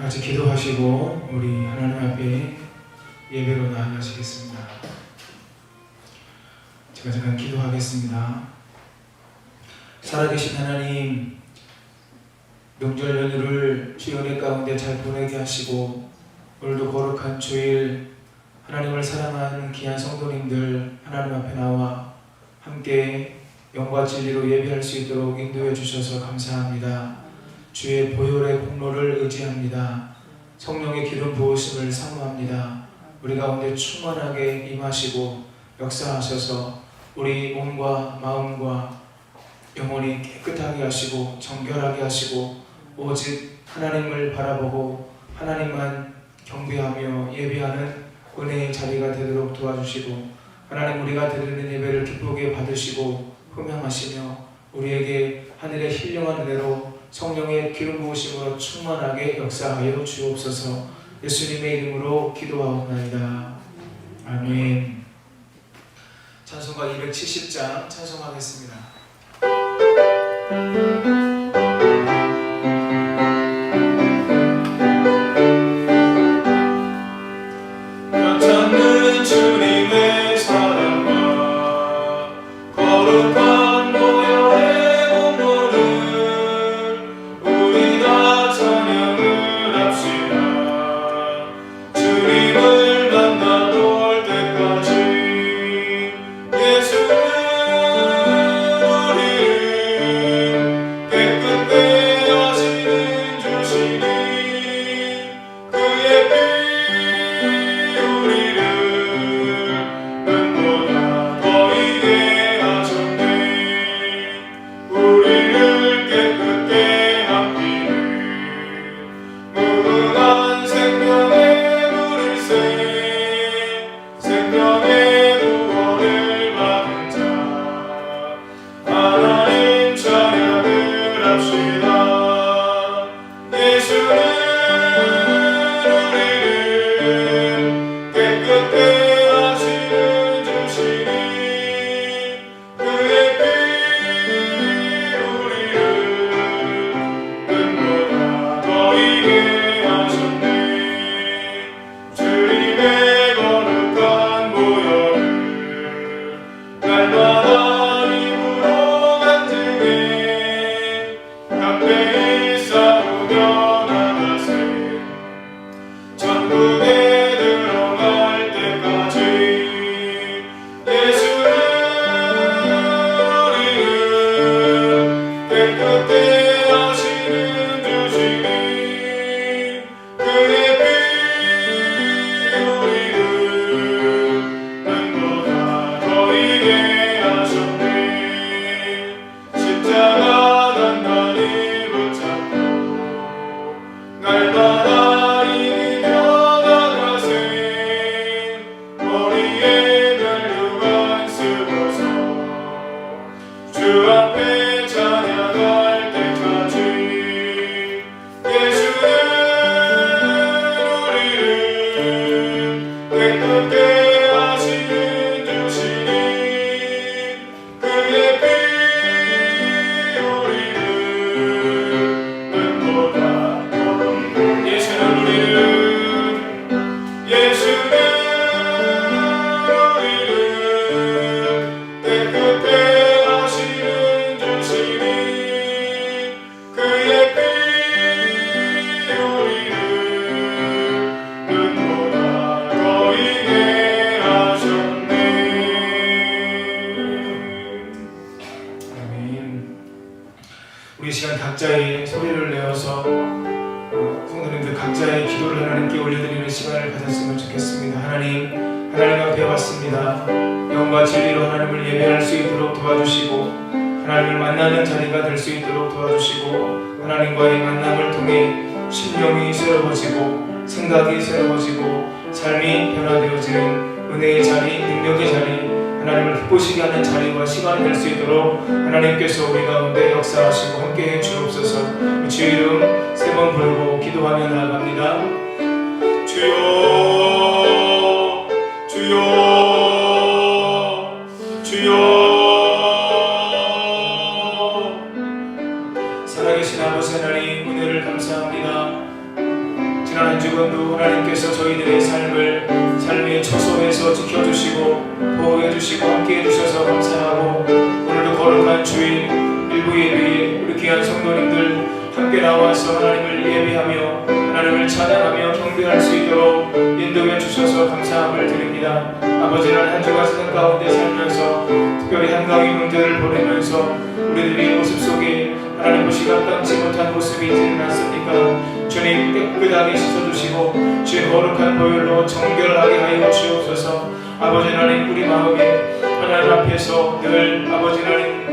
같이 기도하시고 우리 하나님 앞에 예배로 나아가시겠습니다. 제가 잠깐 기도하겠습니다. 살아계신 하나님, 명절 연휴를 주의 은혜 가운데 잘 보내게 하시고 오늘도 거룩한 주일 하나님을 사랑하는 귀한 성도님들 하나님 앞에 나와 함께 영과 진리로 예배할 수 있도록 인도해 주셔서 감사합니다. 주의 보혈의 공로를 의지합니다. 성령의 기름 부으심을 사모합니다. 우리 가운데 충만하게 임하시고 역사하셔서 우리 몸과 마음과 영혼이 깨끗하게 하시고 정결하게 하시고 오직 하나님을 바라보고 하나님만 경배하며 예배하는 은혜의 자리가 되도록 도와주시고 하나님, 우리가 드리는 예배를 기쁘게 받으시고 흠양하시며 우리에게 하늘의 힐링한 은혜로 성령의 기름 부으심으로 충만하게 역사하여 주옵소서. 예수님의 이름으로 기도하옵나이다. 아멘. 찬송가 270장 찬송하겠습니다. 뼈찾는 주님의 사랑과 거룩한 보혈의 공로를 우리 다 찬양을 합시다. 주님을 만나 볼 때까지 예수는 우리를 깨끗게 하시는 주시니 그의 피 우리를 눈보다 더 이게 하셨네. 우리를 깨끗게 하기를 무궁한 생명의 물을 새 생명의 구원을 받은 자 하나님 찬양을 합시다. 예수는 우리를 깨끗게 하시는 주시니 그의 피 우리를 눈보다 더 이게 하셨네. 주님의 거룩한 보혈을 날마다 입으로 간증해 담대히 싸우며 나가세. 천국에 들어갈 때까지 예수는 우리를 깨끗게 하시는 주시니 그의 피 우리를 눈보다 더 이게 하셨네. 십자가 단단히 붙잡고 날마다 이기며 나가세. 머리에 면류관 쓰고서 주 앞에 찬양할 때까지 예수는 우리를 깨끗게 하시는 주시니 그의 피 우리를 눈보다 예수는 우리를 깨끗게 하시는 주시니 그의 피 우리를 눈보다 더 이게 하셨네. 아멘. 우리 시간 각자의 소리를 내어서 성도님들 각자의 기도를 하나님께 올려드리는 시간을 가졌으면 좋겠습니다. 하나님 앞에 왔습니다. 영과 진리로 하나님을 예배할 수 있도록 도와주시고 하나님을 만나는 자리가 될 수 있도록 도와주시고 하나님과의 만남을 통해 심령이 새로워지고 생각이 새로워지고 삶이 변화되어지는 은혜의 자리, 능력의 자리, 하나님을 기쁘시게 하는 자리와 시간이 될 수 있도록 하나님께서 우리 가운데 역사하시고 함께해 주옵소서. 주의 이름 3번 부르고 기도하며 나아갑니다. 주여 주여 주여. 살아계신 아버지 하나님, 은혜를 감사합니다. 지난 한 주간도 하나님께서 저희들의 삶의 처소에서 지켜주시고 보호해주시고 함께해주셔서 감사하고, 오늘도 거룩한 주일 일부 예배에 우리 귀한 성도님들 함께 나와서 하나님을 예배하며 하나님을 찬양하며 경배할 수 있도록 인도해 주셔서 감사함을 드립니다. 아버지는 한 주간 세상 가운데 살면서 특별히 한가위 명절을 보내면서 우리들의 모습 속에 하나님을 시각당치 못한 모습이 있지는 않습니까? 주님 깨끗하게 씻어주시고 주의 거룩한 보혈로 정결하게 하여 주옵소서. 아버지 하나님, 우리 마음에 하나님 앞에서 늘 아버지 하나님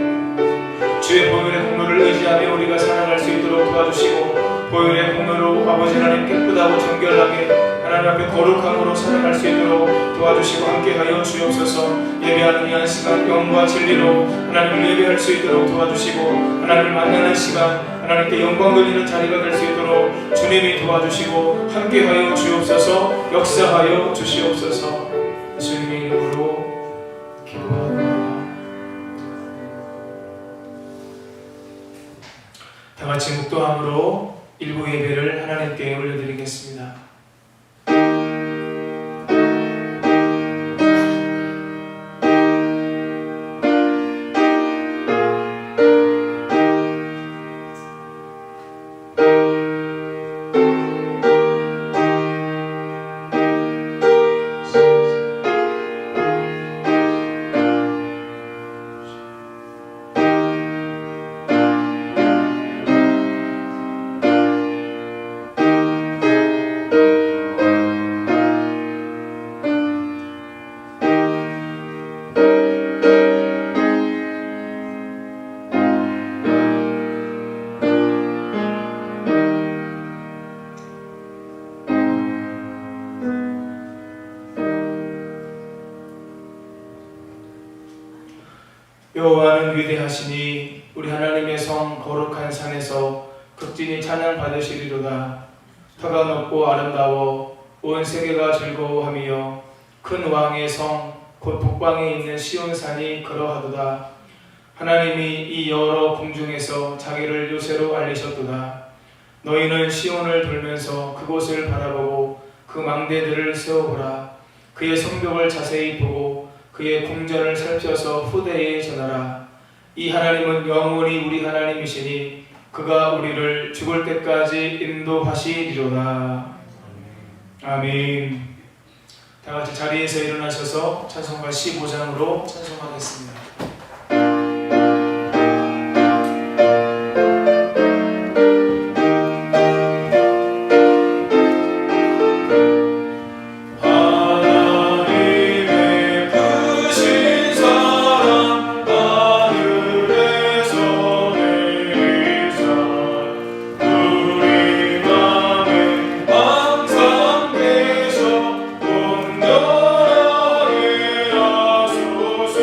주의 보혈의 공로를 의지하며 우리가 살아갈 수 있도록 도와주시고, 보혈의 공로로 아버지 하나님 깨끗하고 정결하게 하나님 앞에 거룩함으로 살아갈 수 있도록 도와주시고 함께하여 주옵소서. 예배하는 이 한 시간 영과 진리로 하나님을 예배할 수 있도록 도와주시고, 하나님을 만나는 시간 하나님께 영광 돌리는 자리가 될 수 있도록 주님이 도와주시고 함께하여 주옵소서. 역사하여 주시옵소서. 주님의 이름으로 기도합니다. 다같이 묵도함으로 일부 예배를 하나님께 올려드리겠습니다. 여호와는 위대하시니 우리 하나님의 성 거룩한 산에서 극진히 찬양 받으시리로다. 터가 높고 아름다워 온 세계가 즐거워하며 큰 왕의 성 곧 북방에 있는 시온산이 그러하도다. 하나님이 이 여러 궁중에서 자기를 요새로 알리셨도다. 너희는 시온을 돌면서 그곳을 바라보고 그 망대들을 세워보라. 그의 성벽을 자세히 보고 그의 궁전을 살펴서 후대에 전하라. 이 하나님은 영원히 우리 하나님이시니 그가 우리를 죽을 때까지 인도하시리로다. 아멘. 다같이 자리에서 일어나셔서 찬송가 15장으로 찬송하겠습니다. 온전하게 하소서.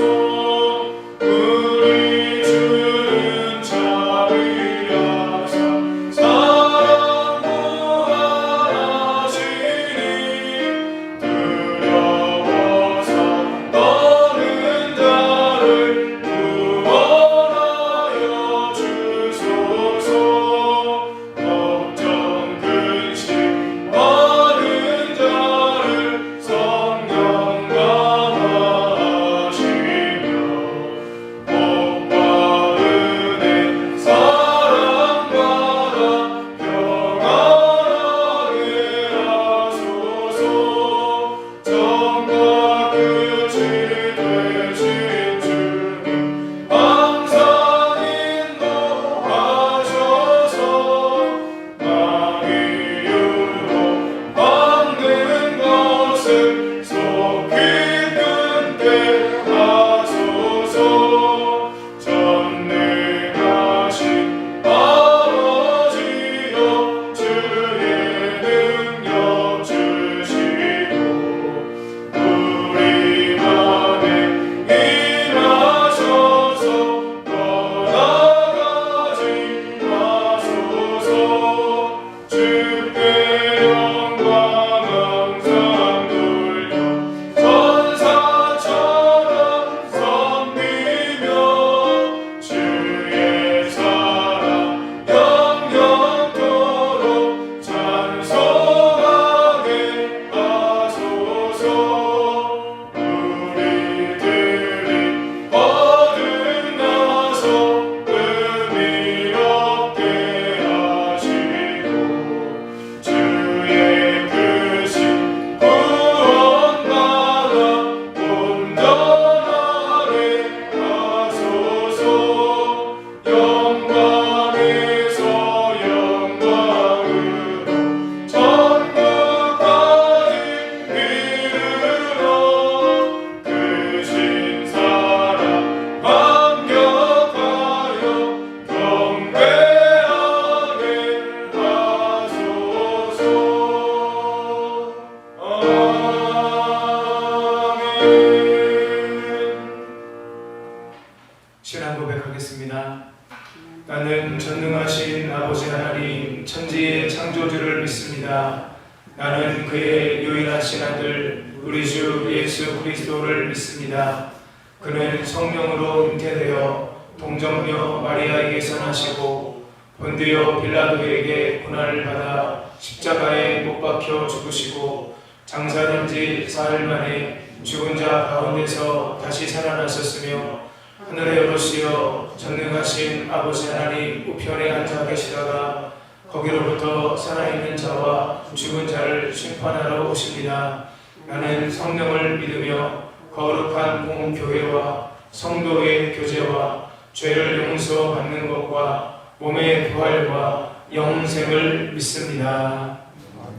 나는 전능하신 아버지 하나님 천지의 창조주를 믿습니다. 나는 그의 유일하신 아들 우리 주 예수 그리스도를 믿습니다. 그는 성령으로 잉태되어 동정녀 마리아에게서 나시고 본디오 빌라도에게 고난을 받아 십자가에 못 박혀 죽으시고 장사된 지 사흘 만에 죽은 자 가운데서 다시 살아나셨으며 하늘에 오르시어 전능하신 아버지 하나님 우편에 앉아 계시다가 거기로부터 살아있는 자와 죽은 자를 심판하러 오십니다. 나는 성령을 믿으며 거룩한 공교회와 성도의 교제와 죄를 용서받는 것과 몸의 부활과 영생을 믿습니다.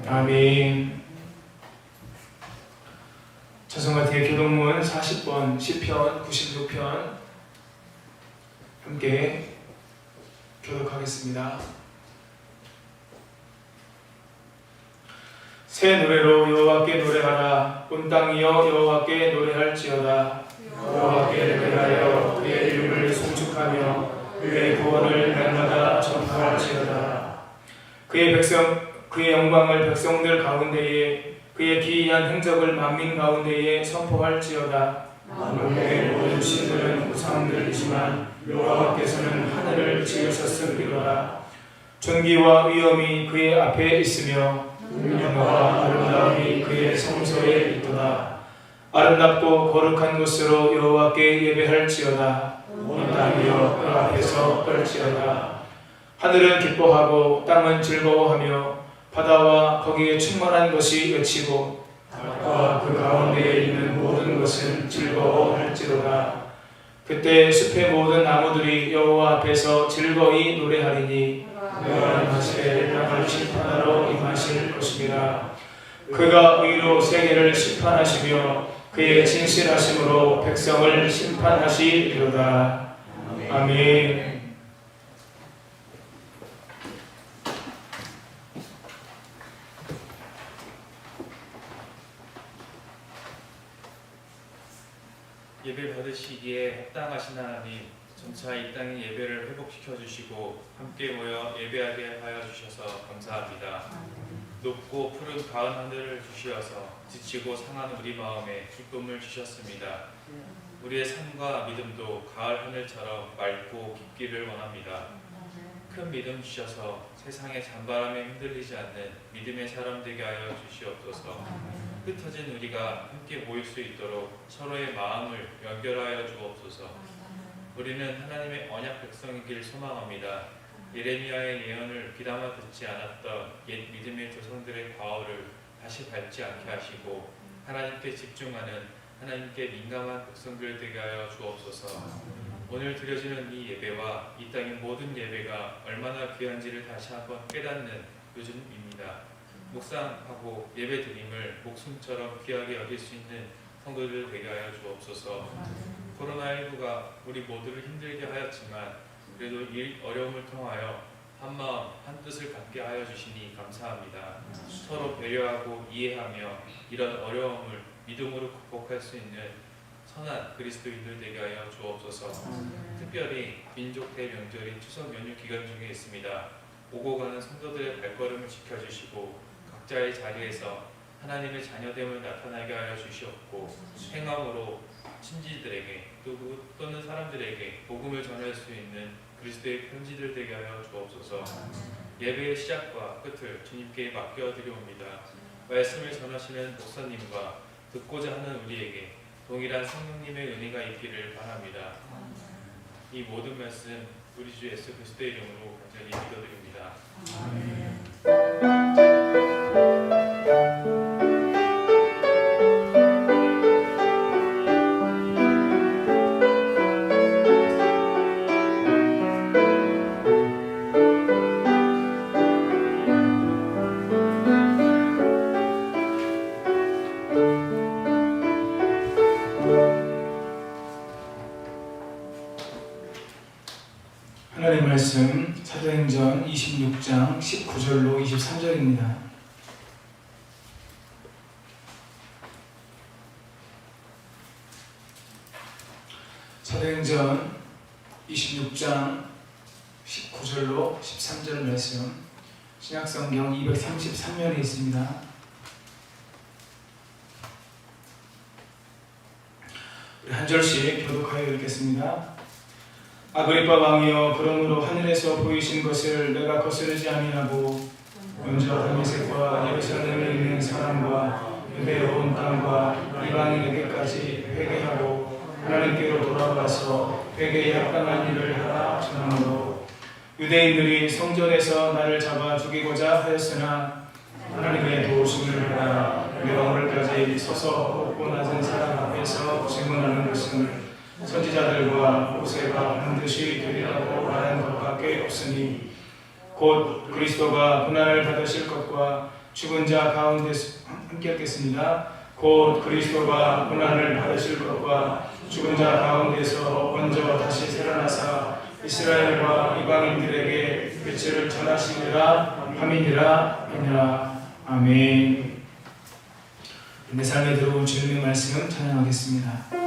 아멘. 자성과 뒤에 교동문 40번 시편 96편 함께 교독하겠습니다. 새 노래로 여호와께 노래하라. 온 땅이여 여호와께 노래할지어다. 여호와께 노래하여 그의 이름을 송축하며 그의 구원을 날마다 전파할지어다. 그의 영광을 백성들 가운데에 그의 기이한 행적을 만민 가운데에 선포할지어다. 만국의 모든 신들은 우상들이지만 여호와께서는 하늘을 지으셨음이로라. 존귀와 위엄이 그의 앞에 있으며 영광과 아름다움이 그의 성소에 있도다. 아름답고 거룩한 곳으로 여호와께 예배할지어다. 온 땅이여 그 앞에서 떨지어다. 하늘은 기뻐하고 땅은 즐거워하며 바다와 거기에 충만한 것이 외치고 밭과 그 가운데에 있는 모든 것은 즐거워할지로다. 그때 숲의 모든 나무들이 여호와 앞에서 즐거이 노래하리니 그가 이마시에 땅을 심판하러 임하실 것입니다. 그가 의로 세계를 심판하시며 그의 진실하심으로 백성을 심판하시리로다. 아멘. 예배 받으시기에 합당하신 하나님, 점차 이 땅의 예배를 회복시켜 주시고 함께 모여 예배하게 하여 주셔서 감사합니다. 높고 푸른 가은 하늘을 주시어서 지치고 상한 우리 마음에 기쁨을 주셨습니다. 우리의 삶과 믿음도 가을 하늘처럼 맑고 깊기를 원합니다. 큰 믿음 주셔서 세상의 잔바람에 흔들리지 않는 믿음의 사람 되게 하여 주시옵소서. 흩어진 우리가 함께 모일 수 있도록 서로의 마음을 연결하여 주옵소서. 우리는 하나님의 언약 백성이길 소망합니다. 예레미야의 예언을 귀담아 듣지 않았던 옛 믿음의 조상들의 과오를 다시 밟지 않게 하시고 하나님께 집중하는 하나님께 민감한 백성들 되게 하여 주옵소서. 오늘 드려지는 이 예배와 이 땅의 모든 예배가 얼마나 귀한지를 다시 한번 깨닫는 요즘입니다. 묵상하고 예배드림을 목숨처럼 귀하게 여길 수 있는 성도들 되게 하여 주옵소서. 코로나19가 우리 모두를 힘들게 하였지만 그래도 이 어려움을 통하여 한마음 한뜻을 갖게 하여 주시니 감사합니다. 서로 배려하고 이해하며 이런 어려움을 믿음으로 극복할 수 있는 선한 그리스도인들 되게 하여 주옵소서. 특별히 민족 대명절인 추석 연휴 기간 중에 있습니다. 오고 가는 성도들의 발걸음을 지켜주시고 각자의 자리에서 하나님의 자녀됨을 나타나게 하여 주시옵고 행함으로 친지들에게 또는 사람들에게 복음을 전할 수 있는 그리스도의 편지들 되게 하여 주옵소서. 예배의 시작과 끝을 주님께 맡겨드려옵니다. 말씀을 전하시는 목사님과 듣고자 하는 우리에게 동일한 성령님의 은혜가 있기를 바랍니다. 이 모든 말씀 우리 주 예수 그리스도의 이름으로 간절히 기도드립니다. 아멘. 하나님의 말씀 사도행전 26장 19절로 23절입니다. 사도행전 26장 19절로 13절 말씀 신약성경 233면에 있습니다. 우리 한 절씩 교독하여 읽겠습니다. 아그리빠 왕이여, 그러므로 하늘에서 보이신 것을 내가 거스르지 아니하고 먼저 다메섹과 예루살렘에 있는 사람과 유대의 온 땅과 이방인에게까지 회개하고 하나님께로 돌아가서 회개에 합당한 일을 하라 전함으로, 유대인들이 성전에서 나를 잡아 죽이고자 하였으나 하나님의 도우심을 받아 내가 오늘까지 서서 높고 낮은 사람 앞에서 증언하는 것은 선지자들과 모세가 반드시 되리라고 말한 것밖에 없으니, 곧 그리스도가 고난을 받으실 것과 죽은 자 가운데서 함께 읽겠습니다. 곧 그리스도가 고난을 받으실 것과 죽은 자 가운데서 먼저 다시 살아나사 이스라엘과 이방인들에게 빛을 전하시리라 함이니라 아니라. 아멘. 내 삶에 들어온 주님의 말씀 찬양하겠습니다.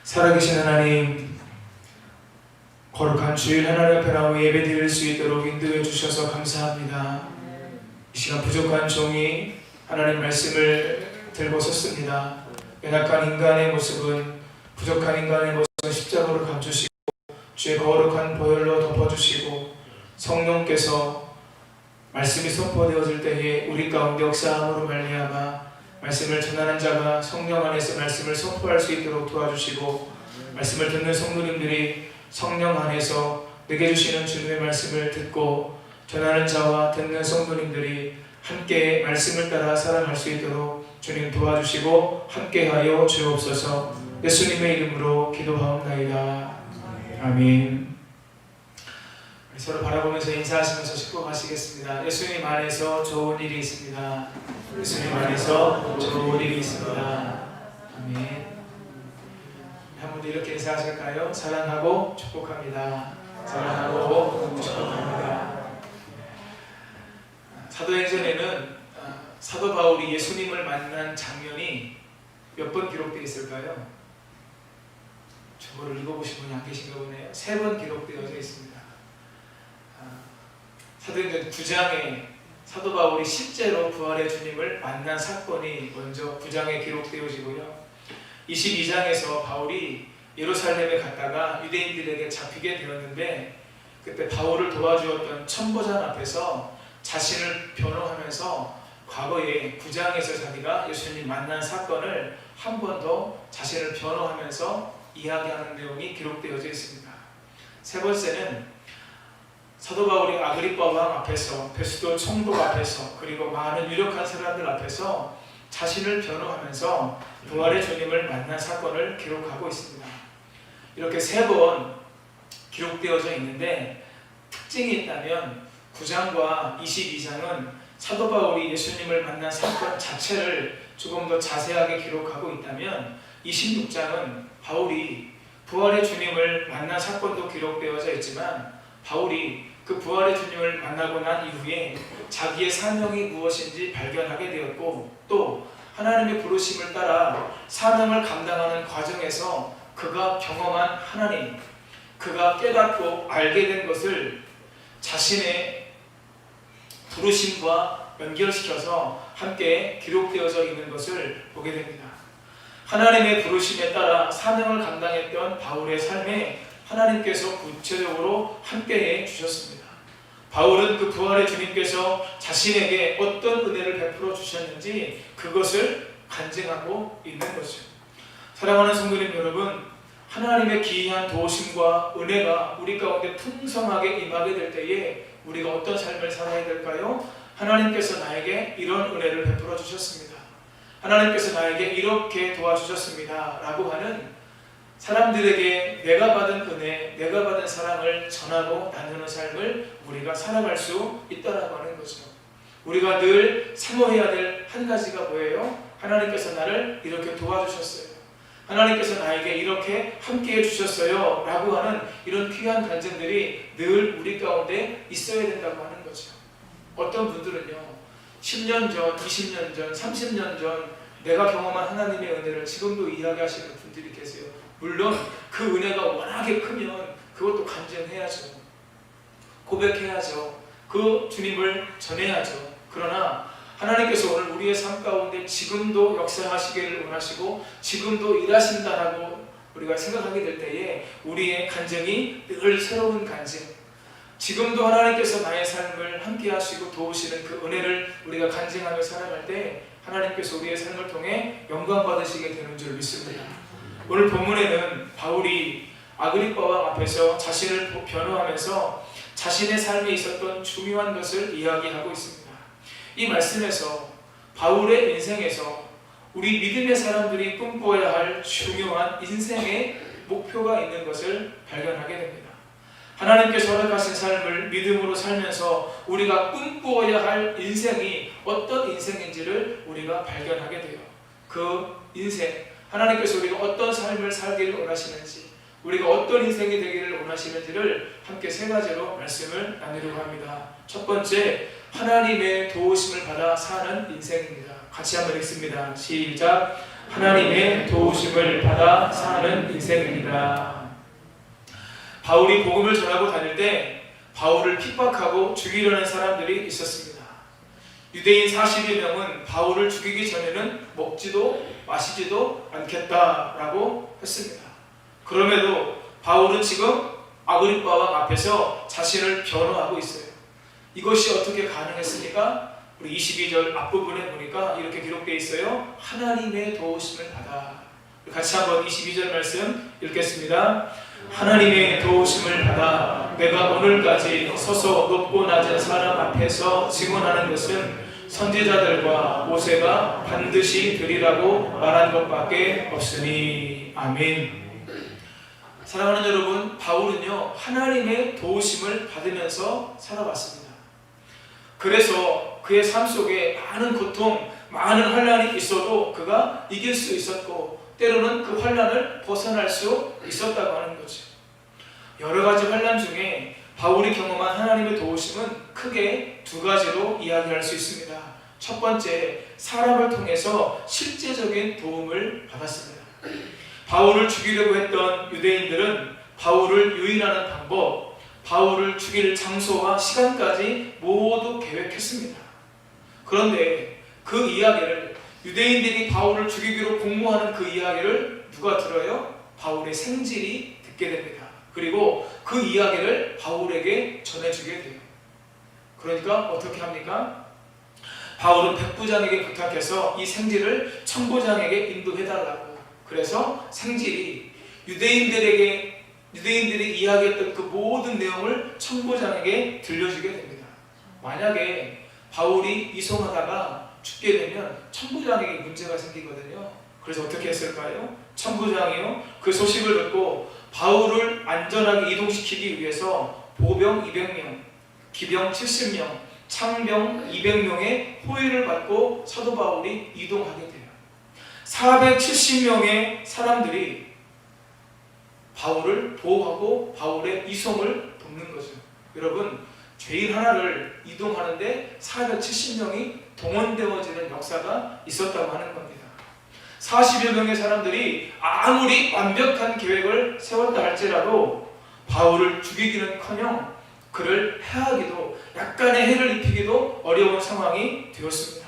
살아계신 하나님, 거룩한 주일 하나님 앞에 나와 예배 드릴 수 있도록 인도해 주셔서 감사합니다. 이 시간 부족한 종이 하나님 말씀을 들고 섰습니다. 연약한 인간의 모습은, 부족한 인간의 모습은 십자가로 감추시고 주의 거룩한 보혈로 덮어주시고, 성령께서 말씀이 선포되어질 때에 우리 가운데 역사함으로 말미암아 말씀을 전하는 자가 성령 안에서 말씀을 선포할 수 있도록 도와주시고, 말씀을 듣는 성도님들이 성령 안에서 내게 주시는 주님의 말씀을 듣고 전하는 자와 듣는 성도님들이 함께 말씀을 따라 살아갈 수 있도록 주님 도와주시고 함께하여 주옵소서. 예수님의 이름으로 기도하옵나이다. 아멘. 우리 서로 바라보면서 인사하시면서 식복하시겠습니다. 예수님 안에서 좋은 일이 있습니다. 예수님 안에서 좋은 일이 있습니다. 아멘. 한 분도 이렇게 인사하실까요? 사랑하고 축복합니다. 사랑하고 축복합니다. 사도행전에는 사도 바울이 예수님을 만난 장면이 몇 번 기록되어 있을까요? 저거를 읽어보신 분이 안 계신가 보네요. 3번 기록되어져 있습니다. 사도행전 9장에 사도 바울이 실제로 부활의 주님을 만난 사건이 먼저 9장에 기록되어지고요. 22장에서 바울이 예루살렘에 갔다가 유대인들에게 잡히게 되었는데, 그때 바울을 도와주었던 천보장 앞에서 자신을 변호하면서 과거에 9장에서 자기가 예수님 만난 사건을 한 번 더 자신을 변호하면서 이야기하는 내용이 기록되어져 있습니다. 세 번째는 사도 바울이 아그리빠 왕 앞에서, 베스도 총독 앞에서, 그리고 많은 유력한 사람들 앞에서 자신을 변호하면서 부활의 주님을 만난 사건을 기록하고 있습니다. 이렇게 세 번 기록되어져 있는데, 특징이 있다면 9장과 22장은 사도 바울이 예수님을 만난 사건 자체를 조금 더 자세하게 기록하고 있다면, 26장은 바울이 부활의 주님을 만난 사건도 기록되어져 있지만, 바울이 그 부활의 주님을 만나고 난 이후에 자기의 사명이 무엇인지 발견하게 되었고, 또 하나님의 부르심을 따라 사명을 감당하는 과정에서 그가 경험한 하나님, 그가 깨닫고 알게 된 것을 자신의 부르심과 연결시켜서 함께 기록되어져 있는 것을 보게 됩니다. 하나님의 부르심에 따라 사명을 감당했던 바울의 삶에 하나님께서 구체적으로 함께해 주셨습니다. 바울은 그 부활의 주님께서 자신에게 어떤 은혜를 베풀어 주셨는지 그것을 간증하고 있는 거죠. 사랑하는 성도님 여러분, 하나님의 기이한 도우심과 은혜가 우리 가운데 풍성하게 임하게 될 때에 우리가 어떤 삶을 살아야 될까요? 하나님께서 나에게 이런 은혜를 베풀어 주셨습니다. 하나님께서 나에게 이렇게 도와주셨습니다 라고 하는 사람들에게 내가 받은 은혜, 내가 받은 사랑을 전하고 나누는 삶을 우리가 살아갈 수 있다라고 하는 거죠. 우리가 늘 사모해야 될 한 가지가 뭐예요? 하나님께서 나를 이렇게 도와주셨어요. 하나님께서 나에게 이렇게 함께해 주셨어요 라고 하는 이런 귀한 간증들이 늘 우리 가운데 있어야 된다고 하는 거죠. 어떤 분들은요, 10년 전, 20년 전, 30년 전 내가 경험한 하나님의 은혜를 지금도 이야기하시는 분들이 계세요. 물론 그 은혜가 워낙에 크면 그것도 간증해야죠. 고백해야죠. 그 주님을 전해야죠. 그러나 하나님께서 오늘 우리의 삶 가운데 지금도 역사하시기를 원하시고 지금도 일하신다라고 우리가 생각하게 될 때에 우리의 간증이 늘 새로운 간증, 지금도 하나님께서 나의 삶을 함께 하시고 도우시는 그 은혜를 우리가 간증하며 살아갈 때 하나님께서 우리의 삶을 통해 영광 받으시게 되는 줄 믿습니다. 오늘 본문에는 바울이 아그리빠 왕 앞에서 자신을 변호하면서 자신의 삶에 있었던 중요한 것을 이야기하고 있습니다. 이 말씀에서 바울의 인생에서 우리 믿음의 사람들이 꿈꿔야 할 중요한 인생의 목표가 있는 것을 발견하게 됩니다. 하나님께서 허락하신 삶을 믿음으로 살면서 우리가 꿈꾸어야 할 인생이 어떤 인생인지를 우리가 발견하게 돼요. 그 인생, 하나님께서 우리가 어떤 삶을 살기를 원하시는지, 우리가 어떤 인생이 되기를 원하시는지를 함께 세 가지로 말씀을 나누려고 합니다. 첫 번째, 하나님의 도우심을 받아 사는 인생입니다. 같이 한번 읽습니다. 시작. 하나님의 도우심을 받아 사는 인생입니다. 바울이 복음을 전하고 다닐 때 바울을 핍박하고 죽이려는 사람들이 있었습니다. 유대인 40여 명은 바울을 죽이기 전에는 먹지도 마시지도 않겠다라고 했습니다. 그럼에도 바울은 지금 아그리빠 왕 앞에서 자신을 변호하고 있어요. 이것이 어떻게 가능했습니까? 우리 22절 앞부분에 보니까 이렇게 기록되어 있어요. 하나님의 도우심을 받아. 같이 한번 22절 말씀 읽겠습니다. 하나님의 도우심을 받아 내가 오늘까지 서서 높고 낮은 사람 앞에서 증언하는 것은 선지자들과 모세가 반드시 되리라고 말한 것밖에 없으니. 아멘. 사랑하는 여러분, 바울은요 하나님의 도우심을 받으면서 살아왔습니다. 그래서 그의 삶 속에 많은 고통, 많은 환난이 있어도 그가 이길 수 있었고 때로는 그 환난을 벗어날 수 있었다고 하는 거죠. 여러 가지 환난 중에 바울이 경험한 하나님의 도우심은 크게 두 가지로 이야기할 수 있습니다. 첫 번째, 사람을 통해서 실제적인 도움을 받았습니다. 바울을 죽이려고 했던 유대인들은 바울을 유인하는 방법, 바울을 죽일 장소와 시간까지 모두 계획했습니다. 그런데 그 이야기를 유대인들이 바울을 죽이기로 공모하는 그 이야기를 누가 들어요? 바울의 생질이 듣게 됩니다. 그리고 그 이야기를 바울에게 전해주게 돼요. 그러니까 어떻게 합니까? 바울은 백부장에게 부탁해서 이 생질을 천부장에게 인도해달라고. 그래서 생질이 유대인들이 이야기했던 그 모든 내용을 천부장에게 들려주게 됩니다. 만약에 바울이 이송하다가 죽게 되면 천부장에게 문제가 생기거든요. 그래서 어떻게 했을까요? 천부장이요, 그 소식을 듣고 바울을 안전하게 이동시키기 위해서 보병 200명, 기병 70명, 창병 200명의 호위를 받고 사도 바울이 이동하게 돼요. 470명의 사람들이 바울을 보호하고 바울의 이송을 돕는 거죠. 여러분, 죄인 하나를 이동하는데 470명이 동원되어지는 역사가 있었다고 하는 겁니다. 40여 명의 사람들이 아무리 완벽한 계획을 세웠다 할지라도 바울을 죽이기는커녕 그를 해하기도, 약간의 해를 입히기도 어려운 상황이 되었습니다.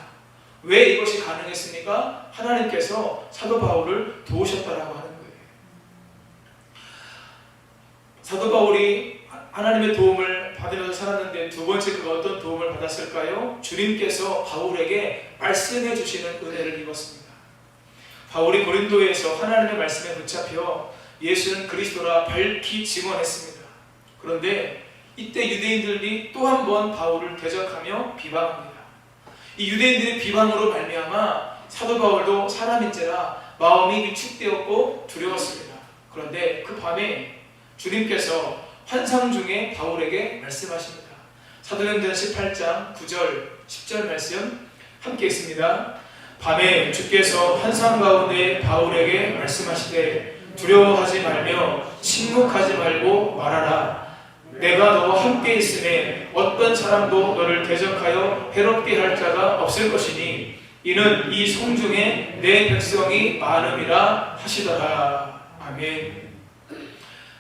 왜 이것이 가능했습니까? 하나님께서 사도 바울을 도우셨다라고 하는 거예요. 사도 바울이 하나님의 도움을 받으면서 살았는데 두 번째 그가 어떤 도움을 받았을까요? 주님께서 바울에게 말씀해 주시는 은혜를 입었습니다. 바울이 고린도에서 하나님의 말씀에 붙잡혀 예수는 그리스도라 밝히 증언했습니다. 그런데 이때 유대인들이 또 한 번 바울을 대적하며 비방합니다. 이 유대인들의 비방으로 말미암아 사도 바울도 사람인지라 마음이 위축되었고 두려웠습니다. 그런데 그 밤에 주님께서 환상 중에 바울에게 말씀하십니다. 사도행전 18장 9절 10절 말씀 함께 있습니다. 밤에 주께서 환상 가운데 바울에게 말씀하시되 두려워하지 말며 침묵하지 말고 말하라. 내가 너와 함께 있음에 어떤 사람도 너를 대적하여 해롭게 할 자가 없을 것이니 이는 이 성중에 내 백성이 많음이라 하시더라. 아멘.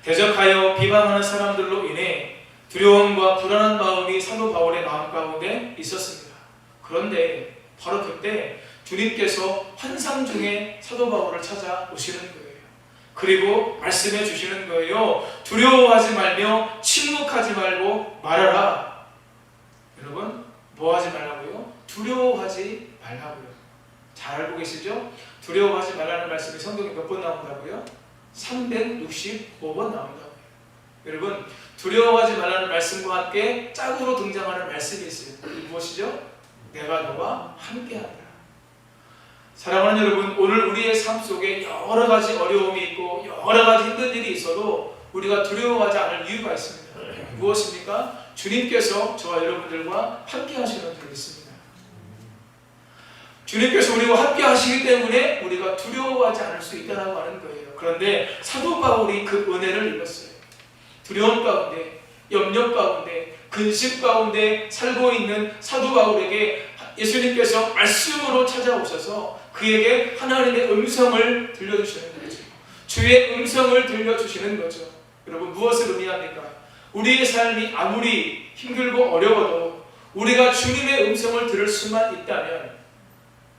대적하여 비방하는 사람들로 인해 두려움과 불안한 마음이 사도 바울의 마음 가운데 있었습니다. 그런데 바로 그때 주님께서 환상 중에 사도 바울을 찾아오시는 거예요. 그리고 말씀해 주시는 거예요. 두려워하지 말며 침묵하지 말고 말하라. 여러분, 뭐 하지 말라고요? 두려워하지 말라고요. 잘 알고 계시죠? 두려워하지 말라는 말씀이 성경에 몇 번 나온다고요? 365번 나온다고요. 여러분, 두려워하지 말라는 말씀과 함께 짝으로 등장하는 말씀이 있어요. 무엇이죠? 내가 너와 함께하리라. 사랑하는 여러분, 오늘 우리의 삶 속에 여러 가지 어려움이 있고 여러 가지 힘든 일이 있어도 우리가 두려워하지 않을 이유가 있습니다. 무엇입니까? 주님께서 저와 여러분들과 함께 하시는 줄 믿습니다. 주님께서 우리와 함께 하시기 때문에 우리가 두려워하지 않을 수 있다고 하는 거예요. 그런데 사도 바울이 그 은혜를 입었어요. 두려움 가운데, 염려 가운데, 근심 가운데 살고 있는 사도 바울에게 예수님께서 말씀으로 찾아오셔서 그에게 하나님의 음성을 들려주시는 거죠. 주의 음성을 들려주시는 거죠. 여러분, 무엇을 의미합니까? 우리의 삶이 아무리 힘들고 어려워도 우리가 주님의 음성을 들을 수만 있다면,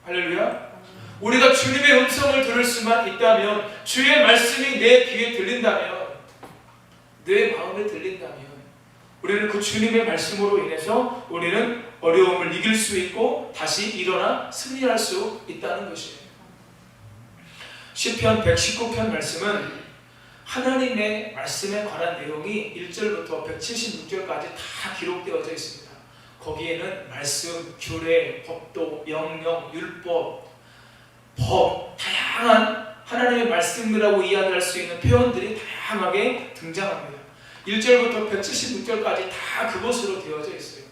할렐루야, 우리가 주님의 음성을 들을 수만 있다면, 주의 말씀이 내 귀에 들린다면, 내 마음에 들린다면 우리는 그 주님의 말씀으로 인해서 우리는 어려움을 이길 수 있고 다시 일어나 승리할 수 있다는 것이에요. 시편 119편 말씀은 하나님의 말씀에 관한 내용이 1절부터 176절까지 다 기록되어져 있습니다. 거기에는 말씀, 규례, 법도, 명령, 율법, 법, 다양한 하나님의 말씀이라고 이야기할 수 있는 표현들이 다양하게 등장합니다. 1절부터 176절까지 다 그것으로 되어져 있어요.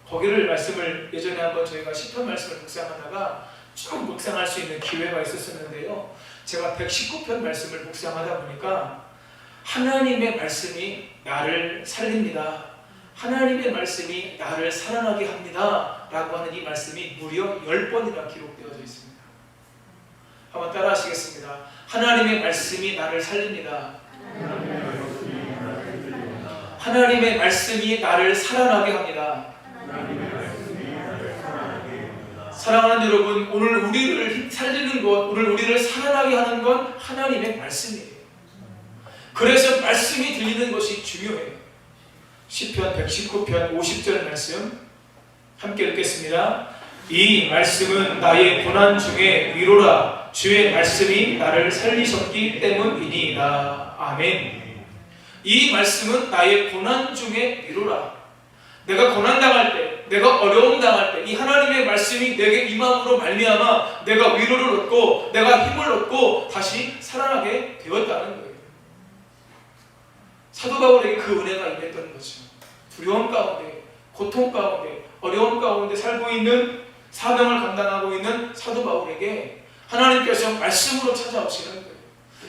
거기를 말씀을 예전에 한번 저희가 시편 말씀을 묵상하다가 쭉 묵상할 수 있는 기회가 있었었는데요. 제가 119편 말씀을 묵상하다 보니까 하나님의 말씀이 나를 살립니다. 하나님의 말씀이 나를 살아나게 합니다. 라고 하는 이 말씀이 무려 10번이나 기록되어져 있습니다. 한번 따라 하시겠습니다. 하나님의 말씀이 나를 살립니다. 하나님의 말씀이 나를 살아나게 합니다. 사랑하는 여러분, 오늘 우리를 살리는 것, 오늘 우리를 살아나게 하는 건 하나님의 말씀이에요. 그래서 말씀이 들리는 것이 중요해요. 시편 119편 50절 말씀 함께 읽겠습니다. 이 말씀은 나의 고난 중에 위로라. 주의 말씀이 나를 살리셨기 때문이니라. 아멘. 이 말씀은 나의 고난 중에 위로라. 내가 고난당할 때, 내가 어려움 당할 때 이 하나님의 말씀이 내게 임함으로 말미암아 내가 위로를 얻고 내가 힘을 얻고 다시 살아나게 되었다는 거예요. 사도 바울에게 그 은혜가 임했던 거죠. 두려움 가운데, 고통 가운데, 어려움 가운데 살고 있는, 사명을 감당하고 있는 사도 바울에게 하나님께서 말씀으로 찾아오시는 거예요.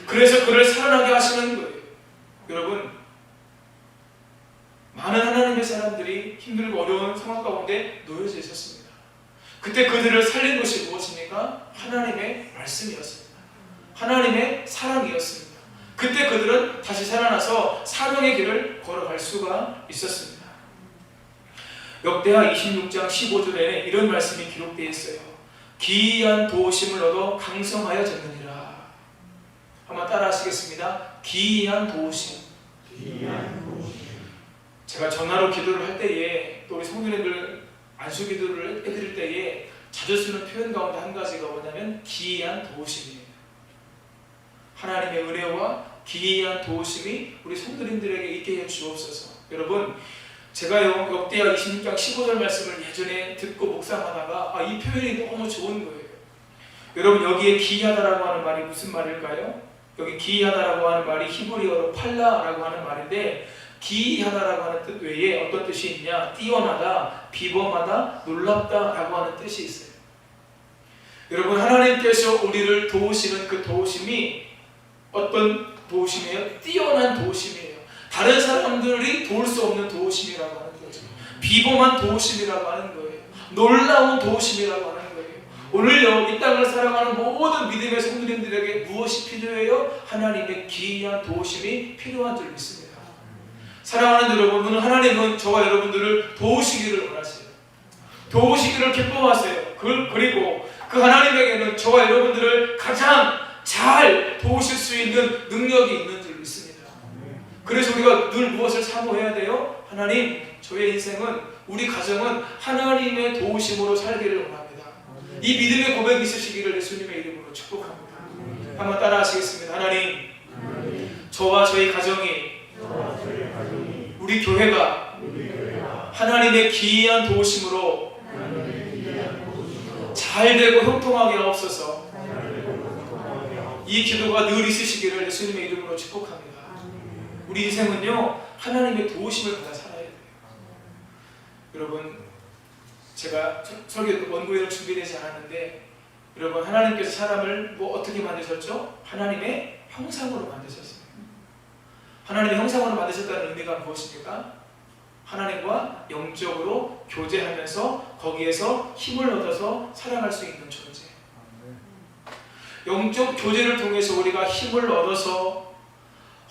그래서 그를 살아나게 하시는 거예요. 여러분, 많은 하나님의 사람들이 힘들고 어려운 상황 가운데 놓여져 있었습니다. 그때 그들을 살린 것이 무엇입니까? 하나님의 말씀이었습니다. 하나님의 사랑이었습니다. 그때 그들은 다시 살아나서 사명의 길을 걸어갈 수가 있었습니다. 역대하 26장 15절에는 이런 말씀이 기록되어 있어요. 기이한 도우심을 얻어 강성하여졌느니라. 한번 따라 하시겠습니다. 기이한 도우심. 제가 전화로 기도를 할 때에, 또 우리 성도님들 안수 기도를 해드릴 때에 자주 쓰는 표현 가운데 한 가지가 뭐냐면 기이한 도우심이에요. 하나님의 은혜와 기이한 도우심이 우리 성도님들에게 있게 해 주옵소서. 여러분, 제가요 역대하 26장 15절 말씀을 예전에 듣고 묵상하다가 이 표현이 너무 좋은 거예요. 여러분, 여기에 기이하다라고 하는 말이 무슨 말일까요? 여기 기이하다라고 하는 말이 히브리어로 팔라라고 하는 말인데, 기이하다라고 하는 뜻 외에 어떤 뜻이 있냐? 뛰어나다, 비범하다, 놀랍다라고 하는 뜻이 있어요. 여러분, 하나님께서 우리를 도우시는 그 도우심이 어떤 도우심이에요? 뛰어난 도우심이에요. 다른 사람들이 도울 수 없는 도우심이라고 하는 거죠. 비범한 도우심이라고 하는 거예요. 놀라운 도우심이라고 하는 거예요. 오늘요, 이 땅을 살아가는 모든 믿음의 성도님들에게 무엇이 필요해요? 하나님의 기이한 도우심이 필요한 줄 믿습니다. 사랑하는 여러분, 오늘 하나님은 저와 여러분들을 도우시기를 원하세요. 도우시기를 기뻐하세요. 그리고 그 하나님에게는 저와 여러분들을 가장 잘 도우실 수 있는 능력이 있는 줄 믿습니다. 그래서 우리가 늘 무엇을 사모해야 돼요? 하나님, 저의 인생은, 우리 가정은 하나님의 도우심으로 살기를 원합니다. 이 믿음의 고백이 있으시기를 예수님의 이름으로 축복합니다. 한번 따라 하시겠습니다. 하나님, 저와 저희 가정이, 우리 교회가 하나님의 기이한 도우심으로 잘 되고 형통하게 하옵소서. 이 기도가 늘 있으시기를 예수님의 이름으로 축복합니다. 우리 인생은요, 하나님의 도우심을 받아 살아야 돼요. 여러분, 제가 설교 원고회를 준비되지 않았는데, 여러분, 하나님께서 사람을 어떻게 만드셨죠? 하나님의 형상으로 만드셨어요. 하나님의 형상으로 만드셨다는 의미가 무엇입니까? 하나님과 영적으로 교제하면서 거기에서 힘을 얻어서 살아갈 수 있는 존재. 영적 교제를 통해서 우리가 힘을 얻어서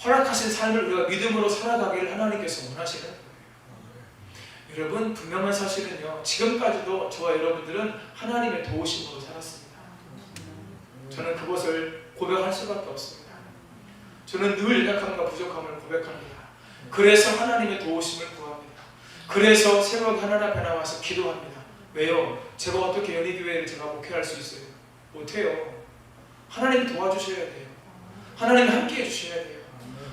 허락하신 삶을 우리가 믿음으로 살아가기를 하나님께서 원하시는 거예요. 여러분, 분명한 사실은요, 지금까지도 저와 여러분들은 하나님의 도우심으로 살았습니다. 저는 그것을 고백할 수밖에 없습니다. 저는 늘 연약함과 부족함을 고백합니다. 그래서 하나님의 도우심을 구합니다. 그래서 새로운 하나님 앞에 나와서 기도합니다. 왜요? 제가 어떻게 연희교회를 제가 목회할 수 있어요? 못해요. 하나님이 도와주셔야 돼요. 하나님이 함께해 주셔야 돼요.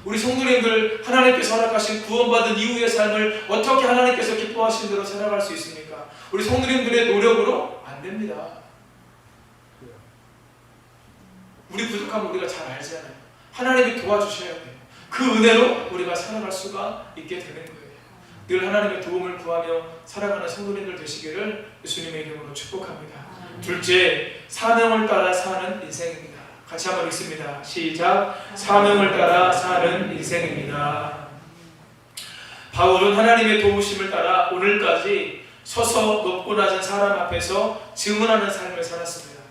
우리 성도님들, 하나님께서 허락하신 구원받은 이후의 삶을 어떻게 하나님께서 기뻐하신 대로 살아갈 수 있습니까? 우리 성도님들의 노력으로 안 됩니다. 우리 부족함을 우리가 잘 알잖아요. 하나님이 도와주셔야 돼요. 그 은혜로 우리가 살아갈 수가 있게 되는 거예요. 늘 하나님의 도움을 구하며 살아가는 성도님들 되시기를 예수님의 이름으로 축복합니다. 둘째, 사명을 따라 사는 인생입니다. 같이 한번 읽습니다. 시작. 사명을 따라 사는 인생입니다. 바울은 하나님의 도우심을 따라 오늘까지 서서 높고 낮은 사람 앞에서 증언하는 삶을 살았습니다.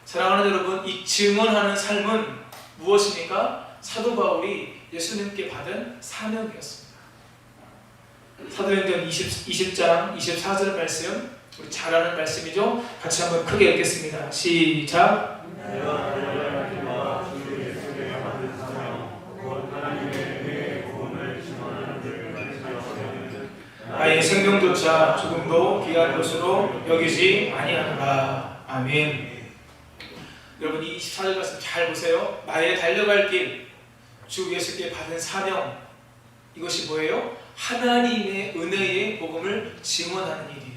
사랑하는 여러분, 이 증언하는 삶은 무엇입니까? 사도 바울이 예수님께 받은 사명이었습니다. 사도행전 20장 24절 말씀 우리 잘 아는 말씀이죠. 같이 한번 크게 읽겠습니다. 시작. 나의 생명조차 조금도 귀한 것으로 여기지 아니하노라. 아멘. 여러분, 이 24절 말씀 잘 보세요. 나의 달려갈 길, 주 예수께 받은 사명, 이것이 뭐예요? 하나님의 은혜의 복음을 증언하는 일이에요.